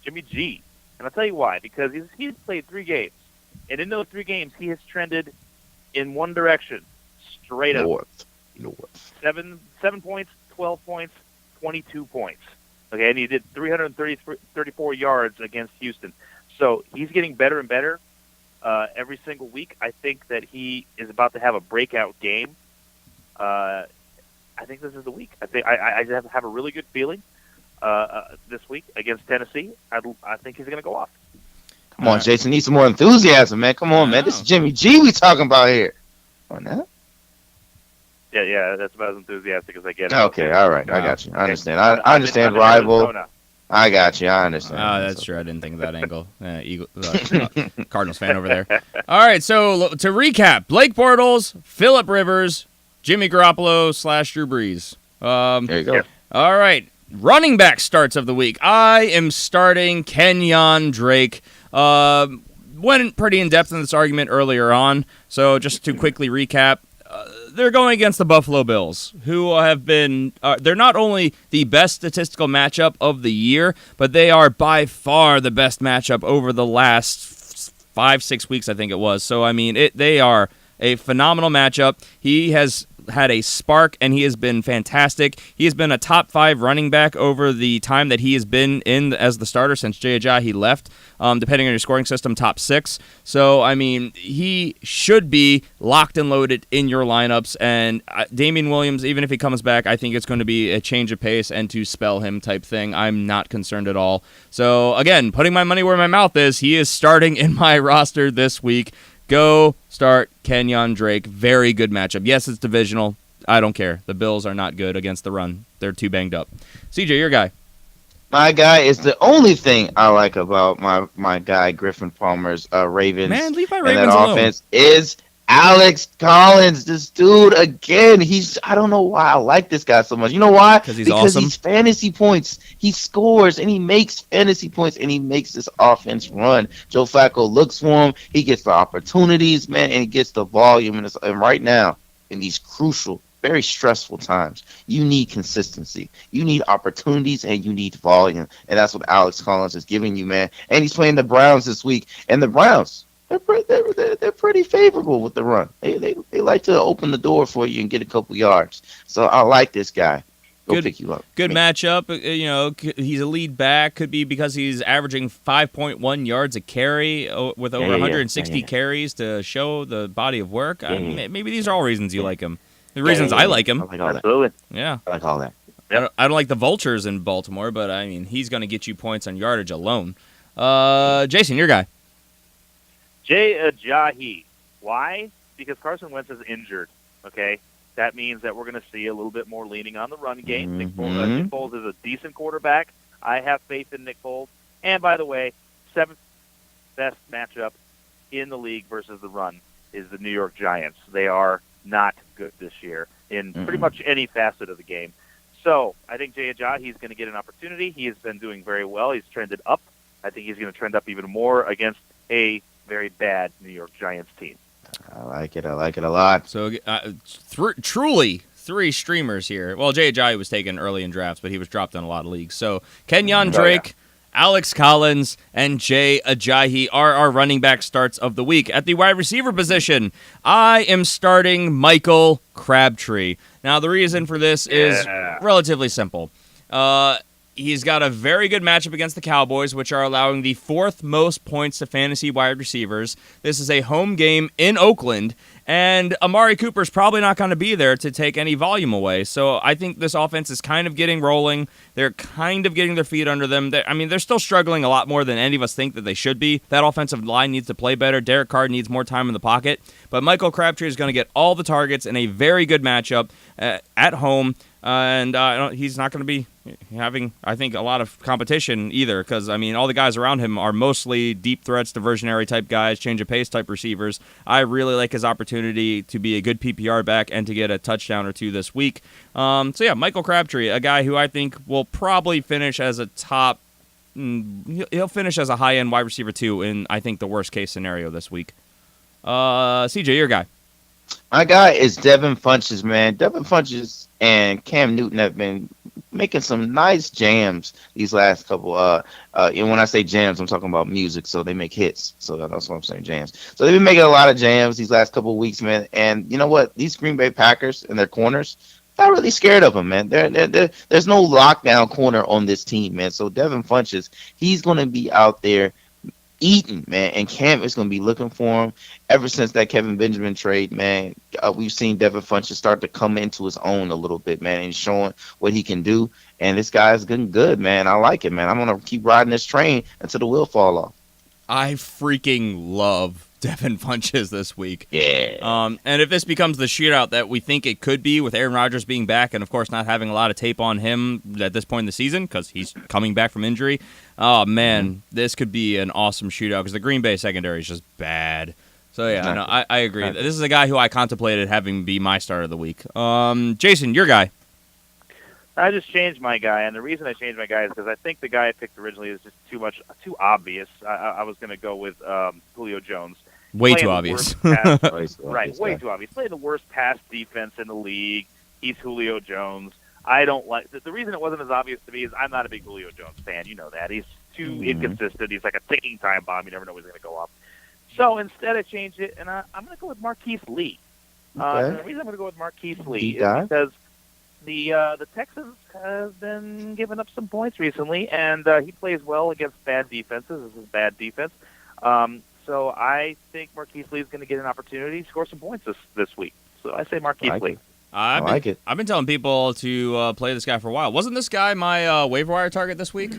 Speaker 3: Jimmy G. And I'll tell you why. Because he's played 3 games. And in those 3 games, he has trended in one direction, straight up.
Speaker 2: North.
Speaker 3: 7 points, 12 points, 22 points. Okay, and he did 334 yards against Houston. So he's getting better and better every single week. I think that he is about to have a breakout game. I think this is the week. I have a really good feeling this week against Tennessee. I think he's going to go off.
Speaker 2: Come on, Jason. Need some more enthusiasm, man. Come on, man. This is Jimmy G we talking about here. Come on now.
Speaker 3: Yeah, that's about as enthusiastic as I get.
Speaker 2: Okay, all right. I got you. I understand. I understand rival. I got you. I understand.
Speaker 1: Oh, that's true. I didn't think of that angle. Cardinals fan over there. All right, so to recap, Blake Bortles, Phillip Rivers, Jimmy Garoppolo / Drew Brees.
Speaker 2: There you go.
Speaker 1: All right, running back starts of the week. I am starting Kenyon Drake. Went pretty in-depth in this argument earlier on, so just to quickly recap, they're going against the Buffalo Bills, who have been they're not only the best statistical matchup of the year, but they are by far the best matchup over the last 5-6 weeks, I think it was. So, I mean, they are a phenomenal matchup. He has had a spark, and he has been fantastic. He has been a top 5 running back over the time that he has been in as the starter since Jay Ajayi left, depending on your scoring system, top 6. So, I mean, he should be locked and loaded in your lineups, and Damian Williams, even if he comes back, I think it's going to be a change of pace and to spell him type thing. I'm not concerned at all. So, again, putting my money where my mouth is, he is starting in my roster this week. Go start Kenyon Drake. Very good matchup. Yes, it's divisional. I don't care. The Bills are not good against the run. They're too banged up. CJ, your guy.
Speaker 2: My guy is the only thing I like about my guy Griffin Palmer's Ravens.
Speaker 1: Man, leave my
Speaker 2: and
Speaker 1: Ravens
Speaker 2: that
Speaker 1: alone.
Speaker 2: Offense is Alex Collins. This dude again. I don't know why I like this guy so much. You know why?
Speaker 1: Because
Speaker 2: awesome. He's fantasy points. He scores and he makes fantasy points and he makes this offense run. Joe Flacco looks for him. He gets the opportunities, man, and he gets the volume. And right now, in these crucial, very stressful times, you need consistency. You need opportunities and you need volume. And that's what Alex Collins is giving you, man. And he's playing the Browns this week. And the Browns, they're pretty favorable with the run. They like to open the door for you and get a couple yards. So I like this guy. Go pick you up.
Speaker 1: Good matchup. You know, he's a lead back. Could be because he's averaging 5.1 yards a carry with over 160 carries to show the body of work. Maybe these are all reasons you like him. The reasons I like him.
Speaker 2: I like all that.
Speaker 3: Absolutely.
Speaker 1: Yeah.
Speaker 2: I like all that.
Speaker 3: Yep.
Speaker 1: I don't like the Vultures in Baltimore, but I mean, he's going to get you points on yardage alone. Jason, your guy.
Speaker 3: Jay Ajayi. Why? Because Carson Wentz is injured. Okay, that means that we're going to see a little bit more leaning on the run game. Nick Foles is a decent quarterback. I have faith in Nick Foles. And by the way, 7th best matchup in the league versus the run is the New York Giants. They are not good this year in pretty much any facet of the game. So I think Jay Ajayi is going to get an opportunity. He has been doing very well. He's trended up. I think he's going to trend up even more against a very bad New York Giants team.
Speaker 2: I like it. I like it a lot.
Speaker 1: So truly 3 streamers here. Well, Jay Ajayi was taken early in drafts, but he was dropped in a lot of leagues. So Kenyon Drake, Alex Collins, and Jay Ajayi are our running back starts of the week. At the wide receiver position, I am starting Michael Crabtree. Now, the reason for this is relatively simple. He's got a very good matchup against the Cowboys, which are allowing the 4th most points to fantasy wide receivers. This is a home game in Oakland, and Amari Cooper's probably not going to be there to take any volume away. So I think this offense is kind of getting rolling. They're kind of getting their feet under them. They're still struggling a lot more than any of us think that they should be. That offensive line needs to play better. Derek Carr needs more time in the pocket. But Michael Crabtree is going to get all the targets in a very good matchup at home. And he's not going to be having, I think, a lot of competition either because, all the guys around him are mostly deep threats, diversionary type guys, change of pace type receivers. I really like his opportunity to be a good PPR back and to get a touchdown or two this week. Michael Crabtree, a guy who I think will probably finish as a top, he'll finish as a high-end wide receiver 2 in, I think, the worst-case scenario this week. CJ, your guy.
Speaker 2: My guy is Devin Funchess, man. Devin Funchess and Cam Newton have been making some nice jams these last couple. And when I say jams, I'm talking about music, so they make hits. So that's what I'm saying, jams. So they've been making a lot of jams these last couple of weeks, man. And you know what? These Green Bay Packers and their corners, not really scared of them, man. There's no lockdown corner on this team, man. So Devin Funchess, he's going to be out there eating, man, and Cam is going to be looking for him. Ever since that Kevin Benjamin trade, man, we've seen Devin Funchess start to come into his own a little bit, man, and showing what he can do. And this guy is getting good, man. I like it, man. I'm going to keep riding this train until the wheel fall off.
Speaker 1: I freaking love Devin Funchess this week.
Speaker 2: Yeah.
Speaker 1: And if this becomes the shootout that we think it could be with Aaron Rodgers being back and, of course, not having a lot of tape on him at this point in the season because he's coming back from injury, oh, man, this could be an awesome shootout because the Green Bay secondary is just bad. So, yeah, no, I agree. This is a guy who I contemplated having be my start of the week. Jason, your guy.
Speaker 3: I just changed my guy, and the reason I changed my guy is because I think the guy I picked originally is just too obvious. I was going to go with Julio Jones.
Speaker 1: Way too obvious.
Speaker 3: Way too obvious. Playing the worst pass defense in the league. He's Julio Jones. I don't like the reason it wasn't as obvious to me is I'm not a big Julio Jones fan. You know that. He's too inconsistent. He's like a ticking time bomb. You never know when he's going to go off. So instead, I changed it, and I'm going to go with Marquise Lee. The reason I'm going to go with Marquise Lee is because the Texans have been giving up some points recently, and he plays well against bad defenses. This is bad defense. So I think Marquise Lee is going to get an opportunity to score some points this week. So I say Marquise Lee.
Speaker 2: I like it.
Speaker 1: I've been telling people to play this guy for a while. Wasn't this guy my waiver wire target this week?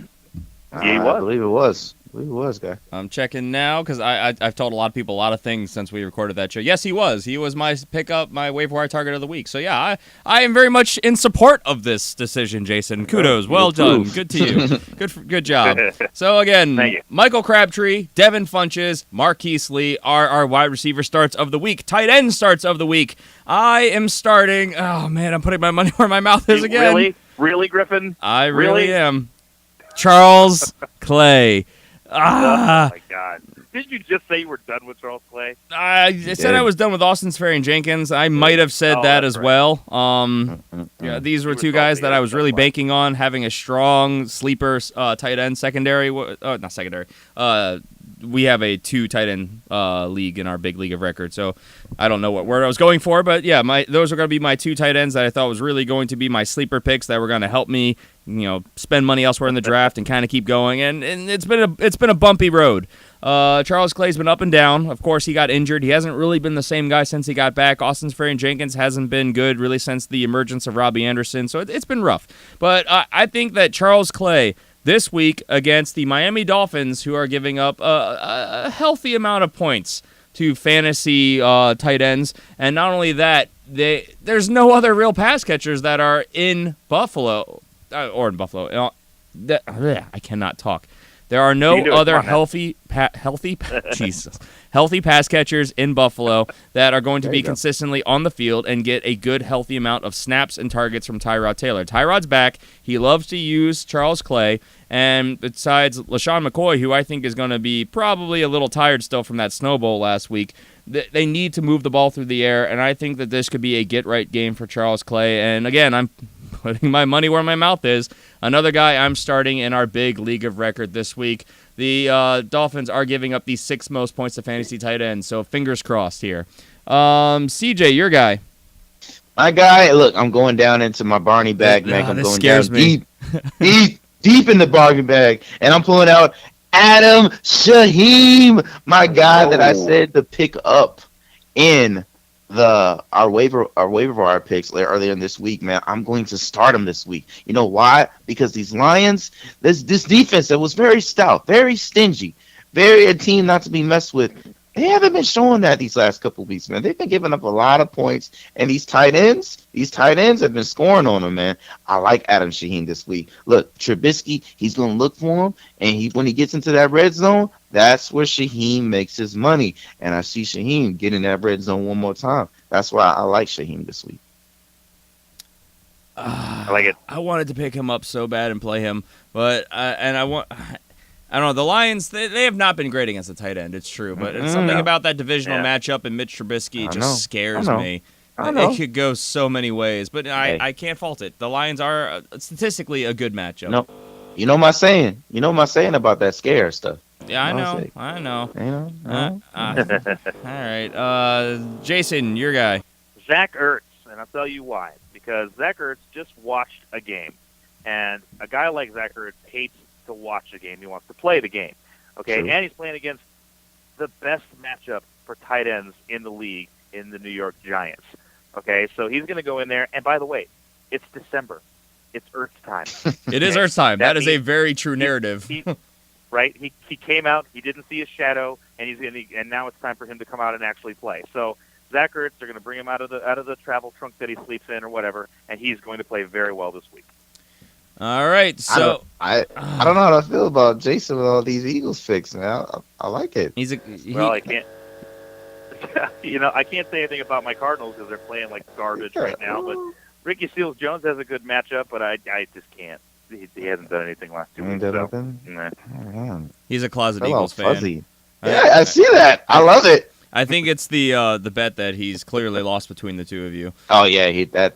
Speaker 3: Yeah, he was.
Speaker 2: I believe it was. He was, guy.
Speaker 1: I'm checking now because I've told a lot of people a lot of things since we recorded that show. Yes, he was. He was my pickup, my waiver wire target of the week. So, yeah, I am very much in support of this decision, Jason. Kudos. Well done. Good to you. Good job. So, again, Michael Crabtree, Devin Funchess, Marquise Lee are our wide receiver starts of the week. Tight end starts of the week. I am starting. Oh, man, I'm putting my money where my mouth is again.
Speaker 3: Really, Griffin?
Speaker 1: I really am. Charles Clay.
Speaker 3: Oh, my God. Didn't you just say you were done with Charles Clay?
Speaker 1: I said I was done with Austin Seferian-Jenkins. I might have said that as well. Yeah, these were two guys that I was really banking on having a strong sleeper tight end secondary. Not secondary. We have a 2 tight end league in our big league of record, so I don't know what word I was going for, but yeah, those are going to be my 2 tight ends that I thought was really going to be my sleeper picks that were going to help me, spend money elsewhere in the draft and kind of keep going. And it's been a bumpy road. Charles Clay's been up and down. Of course, he got injured. He hasn't really been the same guy since he got back. Austin Seferian-Jenkins hasn't been good really since the emergence of Robbie Anderson, so it's been rough. But I think that Charles Clay this week against the Miami Dolphins, who are giving up a healthy amount of points to fantasy tight ends, and not only that, there's no other real pass catchers that are in Buffalo. I cannot talk. There are no other healthy pass catchers in Buffalo that are going to be consistently on the field and get a good, healthy amount of snaps and targets from Tyrod Taylor. Tyrod's back. He loves to use Charles Clay. And besides LaShawn McCoy, who I think is going to be probably a little tired still from that Snow Bowl last week, they need to move the ball through the air. And I think that this could be a get-right game for Charles Clay. And again, I'm putting my money where my mouth is. Another guy I'm starting in our big league of record this week. The Dolphins are giving up the 6th most points to fantasy tight ends, so fingers crossed here. CJ, your guy.
Speaker 2: My guy, look, I'm going down into my Barney bag, man. I'm
Speaker 1: this
Speaker 2: going
Speaker 1: scares
Speaker 2: down
Speaker 1: me.
Speaker 2: deep. deep in the bargain bag, and I'm pulling out Adam Shaheem, my guy that I said to pick up in the our waiver wire picks earlier in this week, man. I'm going to start him this week. You know why? Because these Lions, this defense that was very stout, very stingy, very a team not to be messed with. They haven't been showing that these last couple of weeks, man. They've been giving up a lot of points, and these tight ends have been scoring on them, man. I like Adam Shaheen this week. Look, Trubisky, he's going to look for him, and when he gets into that red zone, that's where Shaheen makes his money. And I see Shaheen getting that red zone one more time. That's why I like Shaheen this week.
Speaker 3: I like it.
Speaker 1: I wanted to pick him up so bad and play him, but I don't know. The Lions, they have not been great against the tight end. It's true, but it's something about that divisional matchup and Mitch Trubisky just scares me. It could go so many ways, but I can't fault it. The Lions are statistically a good matchup.
Speaker 2: No, you know my saying. You know my saying about that scare stuff.
Speaker 1: Yeah, I know. All right. Jason, your guy.
Speaker 3: Zach Ertz, and I'll tell you why. Because Zach Ertz just watched a game, and a guy like Zach Ertz hates to watch a game. He wants to play the game. Okay,
Speaker 2: True.
Speaker 3: and he's playing against the best matchup for tight ends in the league in the New York Giants. Okay, so he's going to go in there, and by the way, it's December. It's Ertz time.
Speaker 1: It is Earth time. That is a very true narrative.
Speaker 3: Right? He came out, he didn't see his shadow, and now it's time for him to come out and actually play. So Zach Ertz, they're going to bring him out of the travel trunk that he sleeps in or whatever, and he's going to play very well this week.
Speaker 1: All right, so
Speaker 2: I don't know how I feel about Jason with all these Eagles picks, man. I like it.
Speaker 3: I can't. I can't say anything about my Cardinals because they're playing like garbage right now. But Ricky Seals-Jones has a good matchup, but I just can't. He hasn't done anything last 2 weeks.
Speaker 2: Nah.
Speaker 1: he's a closet Eagles fan.
Speaker 2: Yeah, I see that. I love it.
Speaker 1: I think it's the bet that he's clearly lost between the two of you.
Speaker 2: Oh yeah,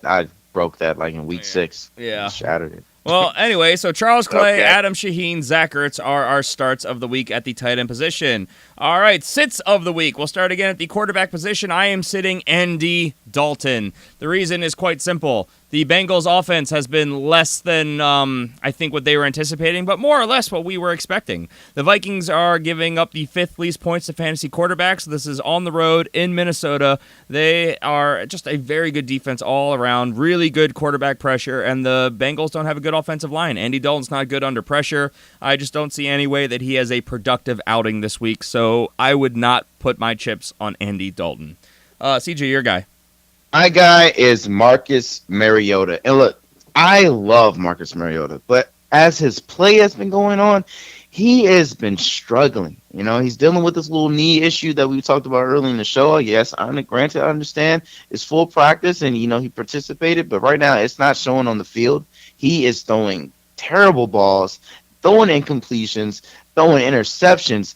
Speaker 2: I broke that like in week 6.
Speaker 1: Yeah,
Speaker 2: shattered it.
Speaker 1: Well, anyway, so Charles Clay, Adam Shaheen, Zach Ertz are our starts of the week at the tight end position. All right, sits of the week. We'll start again at the quarterback position. I am sitting Andy Dalton. The reason is quite simple. The Bengals offense has been less than, I think, what they were anticipating, but more or less what we were expecting. The Vikings are giving up the 5th least points to fantasy quarterbacks. This is on the road in Minnesota. They are just a very good defense all around, really good quarterback pressure, and the Bengals don't have a good offensive line. Andy Dalton's not good under pressure. I just don't see any way that he has a productive outing this week, so I would not put my chips on Andy Dalton. CJ, your guy.
Speaker 2: My guy is Marcus Mariota. And look, I love Marcus Mariota, but as his play has been going on, he has been struggling. He's dealing with this little knee issue that we talked about early in the show. Yes, granted, I understand it's full practice and, he participated, but right now it's not showing on the field. He is throwing terrible balls, throwing incompletions, throwing interceptions.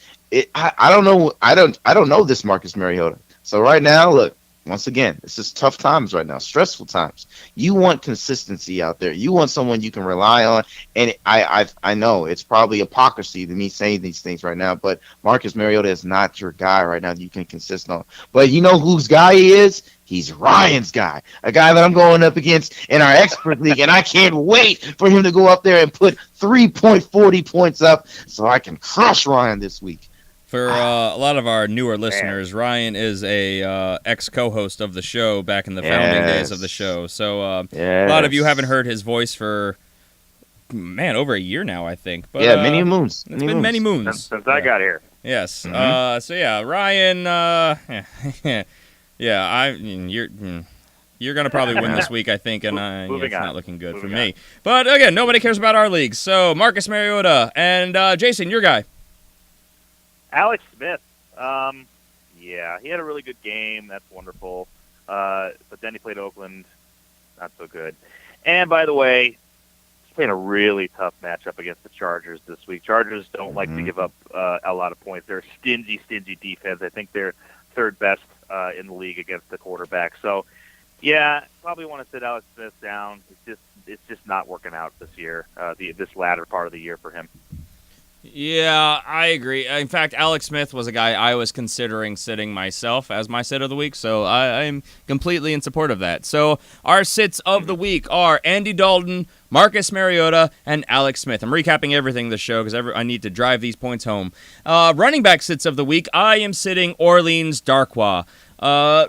Speaker 2: I don't know. I don't know this Marcus Mariota. So right now, look. Once again, this is tough times right now, stressful times. You want consistency out there. You want someone you can rely on. And I know it's probably hypocrisy to me saying these things right now, but Marcus Mariota is not your guy right now that you can consist on. But you know whose guy he is? He's Ryan's guy, a guy that I'm going up against in our expert league, and I can't wait for him to go up there and put 3.40 points up so I can crush Ryan this week.
Speaker 1: For a lot of our newer listeners, Ryan is a ex-co-host of the show back in the founding days of the show. So a lot of you haven't heard his voice for, over a year now, I think. But,
Speaker 2: many moons.
Speaker 1: It's been many moons.
Speaker 3: Since I got here.
Speaker 1: Yes. Mm-hmm. Ryan, you're going to probably win this week, I think, and it's not looking good for me. But, again, nobody cares about our league. So, Marcus Mariota and Jason, your guy.
Speaker 3: Alex Smith, he had a really good game. That's wonderful. But then he played Oakland, not so good. And by the way, he's playing a really tough matchup against the Chargers this week. Chargers don't like to give up a lot of points. They're a stingy defense. I think they're third best in the league against the quarterback. So, probably want to sit Alex Smith down. It's just not working out this year. This latter part of the year for him.
Speaker 1: Yeah, I agree. In fact, Alex Smith was a guy I was considering sitting myself as my sit of the week, so I'm completely in support of that. So our sits of the week are Andy Dalton, Marcus Mariota, and Alex Smith. I'm recapping everything this show because I need to drive these points home. Running back sits of the week, I am sitting Orleans Darkwa.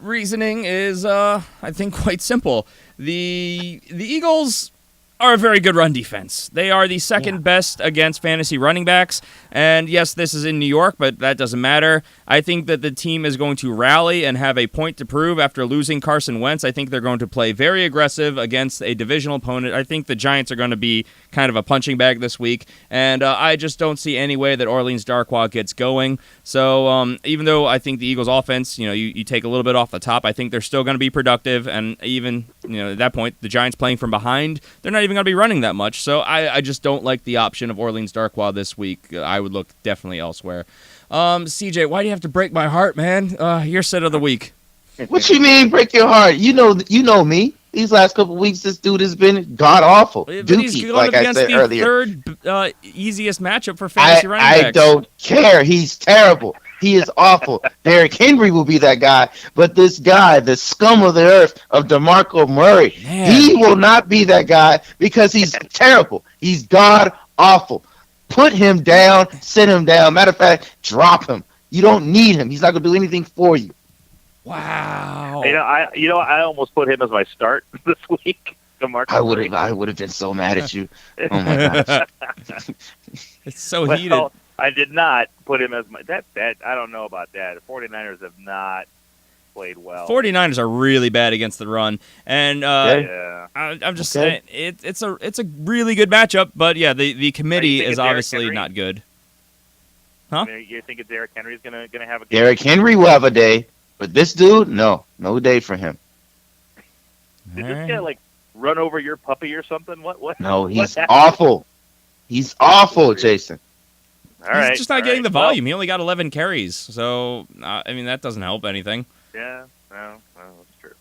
Speaker 1: Reasoning is, I think, quite simple. The Eagles are a very good run defense. They are the second best against fantasy running backs. And yes, this is in New York, but that doesn't matter. I think that the team is going to rally and have a point to prove after losing Carson Wentz. I think they're going to play very aggressive against a divisional opponent. I think the Giants are going to be kind of a punching bag this week. And I just don't see any way that Orleans Darkwa gets going. So even though I think the Eagles offense, you take a little bit off the top, I think they're still going to be productive. And even, at that point, the Giants playing from behind, they're not even going to be running that much. So I just don't like the option of Orleans Darkwa this week. I would look definitely elsewhere. CJ, why do you have to break my heart, man? Your sit of the week.
Speaker 2: What you mean break your heart? You know me. These last couple of weeks, this dude has been god awful.
Speaker 1: But he's going like against the earlier. Third easiest matchup for fantasy running backs.
Speaker 2: I don't care. He's terrible. He is awful. Derrick Henry will be that guy, but this guy, the scum of the earth of DeMarco Murray, he will not be that guy because he's terrible. He's god awful. Put him down, sit him down. Matter of fact, drop him. You don't need him. He's not going to do anything for you.
Speaker 1: Wow.
Speaker 3: I almost put him as my start this week.
Speaker 2: I would have been so mad at you. Oh my gosh.
Speaker 1: It's so heated.
Speaker 3: I did not put him as my that I don't know about that. The 49ers have not played well.
Speaker 1: 49ers are really bad against the run. And I'm just saying it's a really good matchup, but yeah, the committee is obviously not good. Huh?
Speaker 3: I mean, you think Derrick Henry's gonna have a game?
Speaker 2: Derrick Henry will have a day, but this dude, no day for him.
Speaker 3: Did this guy run over your puppy or something? What?
Speaker 2: No, he's awful. He's awful, Jason.
Speaker 3: All right,
Speaker 1: he's just not getting the volume. He only got 11 carries, so that doesn't help anything.
Speaker 3: Yeah, no, that's true.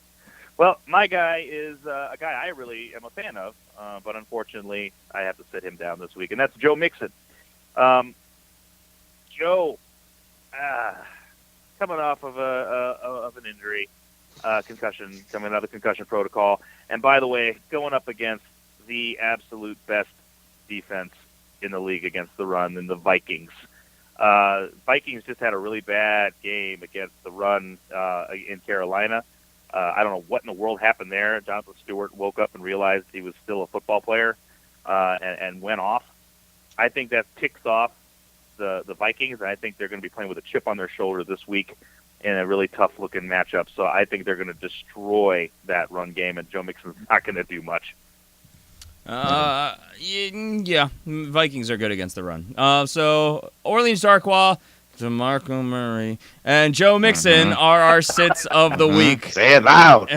Speaker 3: Well, my guy is a guy I really am a fan of, but unfortunately, I have to sit him down this week, and that's Joe Mixon. Joe, coming off of an injury, concussion, coming out of the concussion protocol, and by the way, going up against the absolute best defense in the league against the run in the Vikings. Vikings just had a really bad game against the run in Carolina. I don't know what in the world happened there. Jonathan Stewart woke up and realized he was still a football player and went off. I think that ticks off the Vikings, and I think they're going to be playing with a chip on their shoulder this week in a really tough-looking matchup. So I think they're going to destroy that run game, and Joe Mixon's not going to do much.
Speaker 1: Yeah, Vikings are good against the run. So Orleans Darkwa, DeMarco Murray, and Joe Mixon are our sits of the week.
Speaker 2: Say it loud.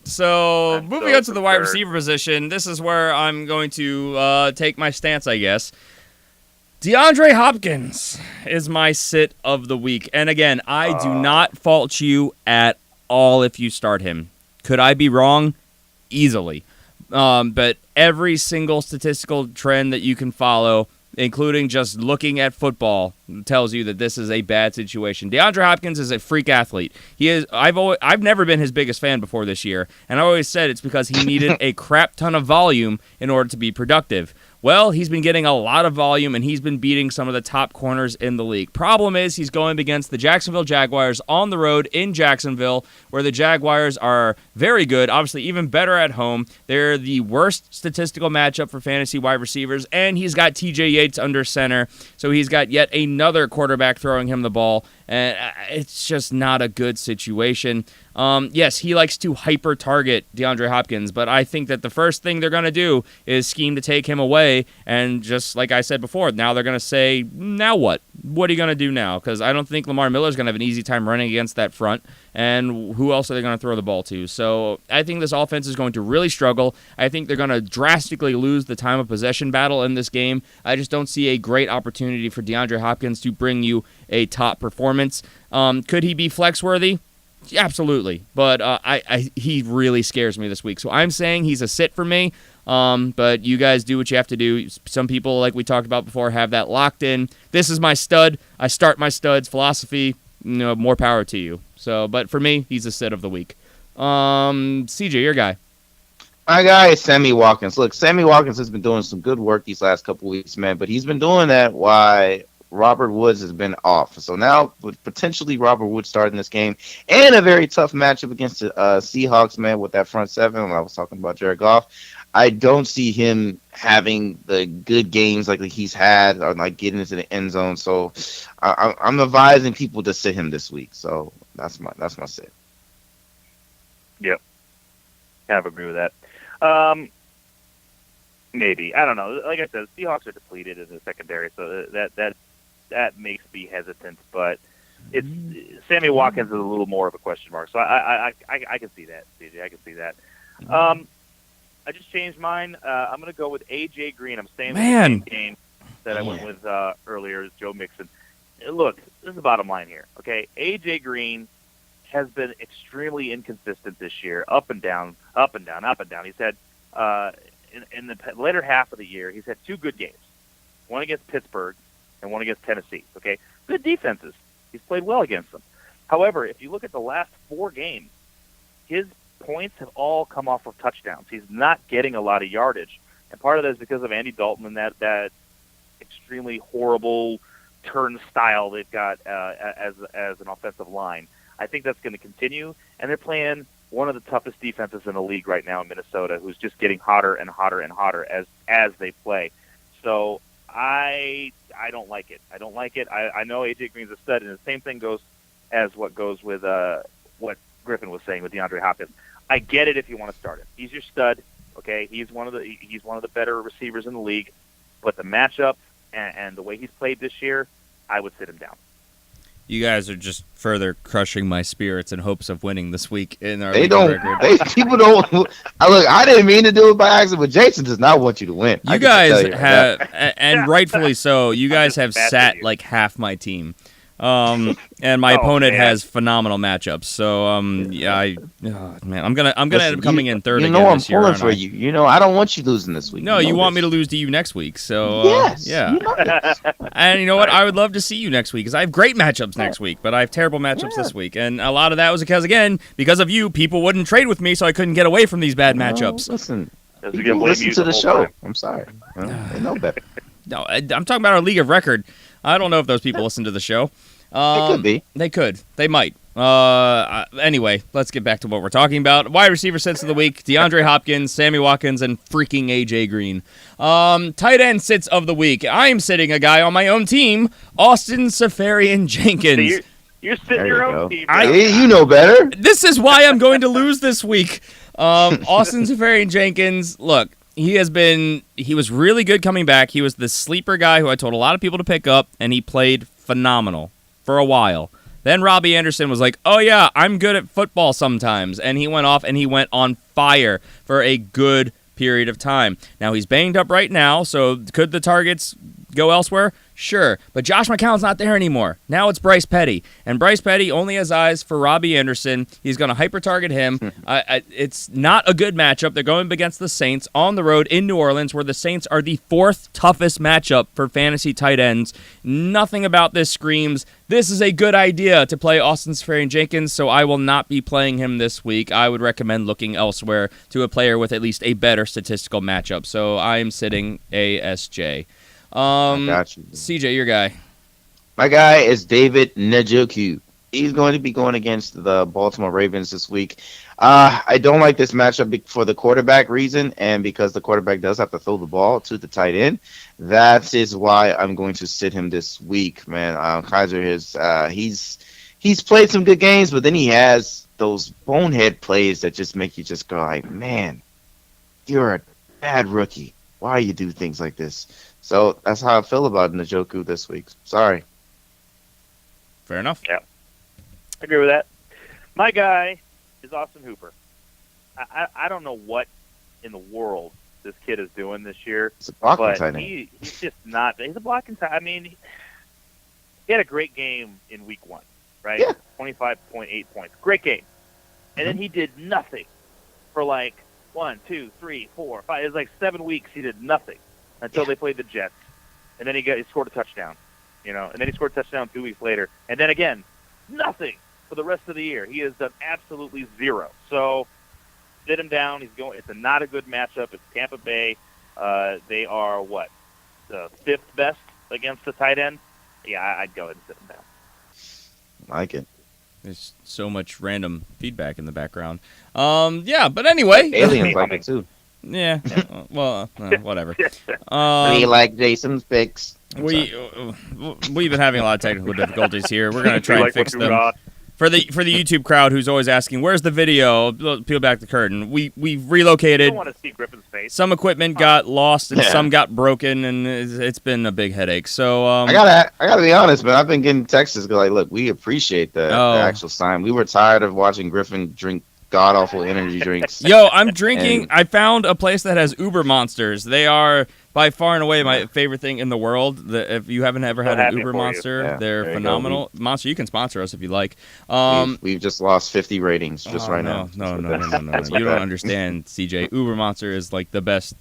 Speaker 1: So moving on to the wide receiver position, this is where I'm going to take my stance, I guess. DeAndre Hopkins is my sit of the week. And again, I do not fault you at all if you start him. Could I be wrong? Easily. But every single statistical trend that you can follow, including just looking at football, tells you that this is a bad situation. DeAndre Hopkins is a freak athlete. He is. I've never been his biggest fan before this year, and I always said it's because he needed a crap ton of volume in order to be productive. Well, he's been getting a lot of volume, and he's been beating some of the top corners in the league. Problem is, he's going against the Jacksonville Jaguars on the road in Jacksonville, where the Jaguars are very good, obviously even better at home. They're the worst statistical matchup for fantasy wide receivers, and he's got TJ Yates under center, so he's got yet another quarterback throwing him the ball, and it's just not a good situation. Yes, he likes to hyper-target DeAndre Hopkins, but I think that the first thing they're going to do is scheme to take him away, and just like I said before, now they're going to say, now what? What are you going to do now? Because I don't think Lamar Miller's going to have an easy time running against that front, and who else are they going to throw the ball to? So I think this offense is going to really struggle. I think they're going to drastically lose the time of possession battle in this game. I just don't see a great opportunity for DeAndre Hopkins to bring you a top performance. Could he be flex-worthy? Absolutely, but he really scares me this week. So I'm saying he's a sit for me. But you guys do what you have to do. Some people, like we talked about before, have that locked in. This is my stud. I start my studs philosophy. More power to you. So, but for me, he's a sit of the week. CJ, your guy.
Speaker 2: My guy is Sammy Watkins. Look, Sammy Watkins has been doing some good work these last couple weeks, man, but he's been doing that while Robert Woods has been off. So now, with potentially Robert Woods starting this game and a very tough matchup against the Seahawks, man, with that front seven, when I was talking about Jared Goff, I don't see him having the good games like he's had or like getting into the end zone. So I'm advising people to sit him this week. So that's my sit.
Speaker 3: Yep. Kind of agree with that. Maybe. I don't know. Like I said, Seahawks are depleted in the secondary, so that makes me hesitant. But it's Sammy Watkins is a little more of a question mark. So I can see that, CJ. I can see that. I just changed mine. I'm going to go with A.J. Green. I'm staying with the same game that I went with earlier, Joe Mixon. Look, this is the bottom line here. Okay, A.J. Green has been extremely inconsistent this year, up and down, up and down, up and down. He's had, in the later half of the year, he's had two good games, one against Pittsburgh and one against Tennessee. Okay, good defenses. He's played well against them. However, if you look at the last 4 games, his points have all come off of touchdowns. He's not getting a lot of yardage, and part of that is because of Andy Dalton and that extremely horrible turnstile they've got as an offensive line. I think that's going to continue, and they're playing one of the toughest defenses in the league right now in Minnesota, who's just getting hotter and hotter and hotter as they play. So I don't like it. I don't like it. I know A.J. Green's a stud, and the same thing goes with what Griffin was saying with DeAndre Hopkins. I get it if you want to start him. He's your stud. Okay, he's one of the better receivers in the league, but the matchup and the way he's played this year, I would sit him down.
Speaker 1: You guys are just further crushing my spirits in hopes of winning this week in our
Speaker 2: people don't. Look, I didn't mean to do it by accident, but Jason does not want you to win.
Speaker 1: You guys have, and rightfully so. You guys have sat like half my team. And my opponent has phenomenal matchups. So man, I'm gonna end up coming in third again this year.
Speaker 2: I'm pulling for you. I don't want you losing this week.
Speaker 1: No, you want me to lose to you next week. So
Speaker 2: yes,
Speaker 1: yeah. And you know what? I would love to see you next week because I have great matchups next week, but I have terrible matchups this week, and a lot of that was because of you, people wouldn't trade with me, so I couldn't get away from these bad matchups.
Speaker 2: Listen to the show. I'm sorry. They know better.
Speaker 1: No, I'm talking about our league of record. I don't know if those people listen to the show.
Speaker 2: They could be.
Speaker 1: They could. They might. Anyway, let's get back to what we're talking about. Wide receiver sits of the week: DeAndre Hopkins, Sammy Watkins, and freaking A.J. Green. Tight end sits of the week. I am sitting a guy on my own team, Austin Seferian-Jenkins.
Speaker 3: So you're sitting your own team.
Speaker 2: You know better.
Speaker 1: This is why I'm going to lose this week. Austin Seferian-Jenkins, look. He was really good coming back. He was the sleeper guy who I told a lot of people to pick up, and he played phenomenal for a while. Then Robbie Anderson was like, oh yeah, I'm good at football sometimes. And he went off and he went on fire for a good period of time. Now he's banged up right now, so could the targets go elsewhere? Sure, but Josh McCown's not there anymore. Now it's Bryce Petty, and Bryce Petty only has eyes for Robbie Anderson. He's going to hyper-target him. It's not a good matchup. They're going up against the Saints on the road in New Orleans, where the Saints are the 4th toughest matchup for fantasy tight ends. Nothing about this screams, this is a good idea to play Austin Seferian-Jenkins, so I will not be playing him this week. I would recommend looking elsewhere to a player with at least a better statistical matchup. So I am sitting ASJ.
Speaker 2: I got you.
Speaker 1: CJ, your guy.
Speaker 2: My guy is David Njoku. He's going to be going against the Baltimore Ravens this week. I don't like this matchup for the quarterback reason, and because the quarterback does have to throw the ball to the tight end. That is why I'm going to sit him this week, man. Kaiser he's played some good games, but then he has those bonehead plays that just make you just go like, man, you're a bad rookie. Why you do things like this? So that's how I feel about Njoku this week. Sorry.
Speaker 1: Fair enough.
Speaker 3: Yeah, I agree with that. My guy is Austin Hooper. I don't know what in the world this kid is doing this year, but he's just not. He's a blocking tight. I mean, he had a great game in week 1, right? Yeah. 25.8 points. Great game. And then he did nothing for like 1, 2, 3, 4, 5. It was like 7 weeks he did nothing until they played the Jets, and then he scored a touchdown, and then he scored a touchdown 2 weeks later, and then again, nothing for the rest of the year. He has done absolutely zero. So sit him down. It's not a good matchup. It's Tampa Bay. They are the 5th best against the tight end. Yeah, I'd go ahead and sit him down.
Speaker 2: I like it.
Speaker 1: There's so much random feedback in the background. Yeah, but anyway.
Speaker 2: Aliens like it too.
Speaker 1: Yeah, well, whatever.
Speaker 2: We like Jason's picks.
Speaker 1: We've been having a lot of technical difficulties here. We're going to try and fix them. For the YouTube crowd who's always asking, where's the video? Peel back the curtain. We've relocated.
Speaker 3: I don't want to see Griffin's face.
Speaker 1: Some equipment got lost and some got broken, and it's been a big headache. So
Speaker 2: I gotta be honest, man. I've been getting texts like, look, we appreciate the actual sign. We were tired of watching Griffin drink god awful energy drinks.
Speaker 1: Yo, I'm drinking. I found a place that has Uber Monsters. They are by far and away my favorite thing in the world. If you haven't ever had an Uber Monster, they're phenomenal. Monster, you can sponsor us if you like.
Speaker 2: We've just lost 50 ratings right now.
Speaker 1: No. You don't understand, CJ. Uber Monster is like the best.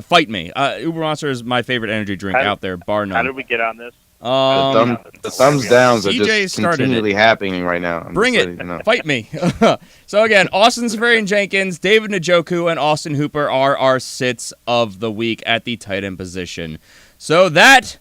Speaker 1: Fight me. Uber Monster is my favorite energy drink out there, bar none.
Speaker 3: How did we get on this?
Speaker 2: The thumbs downs are
Speaker 1: CJ
Speaker 2: just continually happening right now.
Speaker 1: Bring it. Fight me. So again, Austin Safarian-Jenkins, David Njoku, and Austin Hooper are our sits of the week at the tight end position. So that,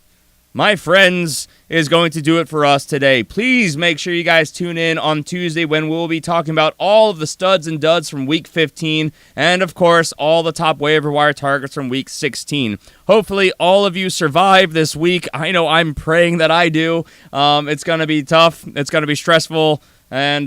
Speaker 1: my friends, is going to do it for us today. Please make sure you guys tune in on Tuesday when we'll be talking about all of the studs and duds from Week 15 and, of course, all the top waiver wire targets from Week 16. Hopefully, all of you survive this week. I know I'm praying that I do. It's going to be tough. It's going to be stressful. And,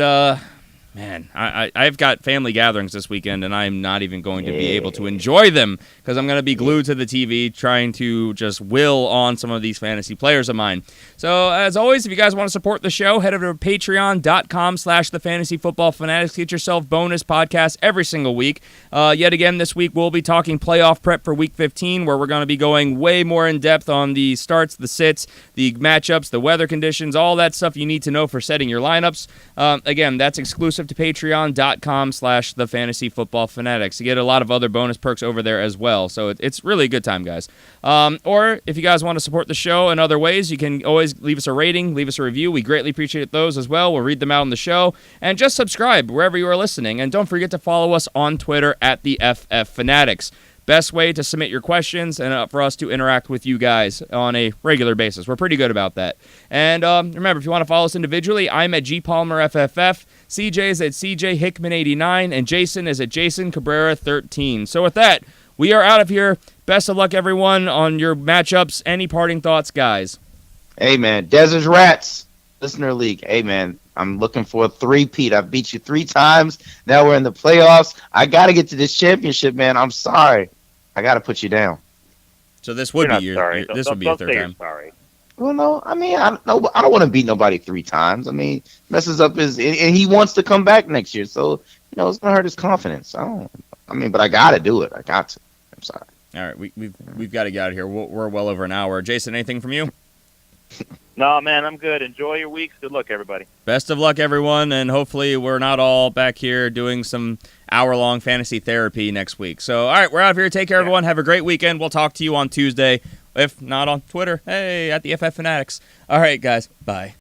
Speaker 1: man, I've got family gatherings this weekend, and I'm not even going to be able to enjoy them because I'm going to be glued to the TV trying to just will on some of these fantasy players of mine. So, as always, if you guys want to support the show, head over to patreon.com/thefantasyfootballfanatics. Get yourself bonus podcasts every single week. Yet again, this week we'll be talking playoff prep for Week 15, where we're going to be going way more in depth on the starts, the sits, the matchups, the weather conditions, all that stuff you need to know for setting your lineups. Again, that's exclusive to patreon.com/thefantasyfootballfanatics. You get a lot of other bonus perks over there as well. So it's really a good time, guys. Or if you guys want to support the show in other ways, you can always leave us a rating, leave us a review. We greatly appreciate those as well. We'll read them out on the show. And just subscribe wherever you are listening. And don't forget to follow us on Twitter at the FF Fanatics. Best way to submit your questions and for us to interact with you guys on a regular basis. We're pretty good about that. And remember, if you want to follow us individually, I'm at GPalmerFFF, CJ is at CJ Hickman89, and Jason is at Jason Cabrera13. So with that, we are out of here. Best of luck, everyone, on your matchups. Any parting thoughts, guys?
Speaker 2: Hey, man, Desert Rats, Listener League. Hey, man, I'm looking for a three-peat. I've beat you 3 times. Now we're in the playoffs. I got to get to this championship, man. I'm sorry. I got to put you down.
Speaker 1: So this would be your third time.
Speaker 3: Sorry.
Speaker 2: Well, no, I mean, I don't want to beat nobody 3 times. I mean, messes up and he wants to come back next year. So, it's going to hurt his confidence. But I got to do it. I got to. I'm sorry.
Speaker 1: All right, we've got to get out of here. We're well over an hour. Jason, anything from you?
Speaker 3: No, man, I'm good. Enjoy your weeks. Good luck, everybody.
Speaker 1: Best of luck, everyone, and hopefully we're not all back here doing some hour-long fantasy therapy next week. So, all right, we're out of here. Take care, everyone. Have a great weekend. We'll talk to you on Tuesday, if not on Twitter. Hey, at the FF Fanatics. All right, guys. Bye.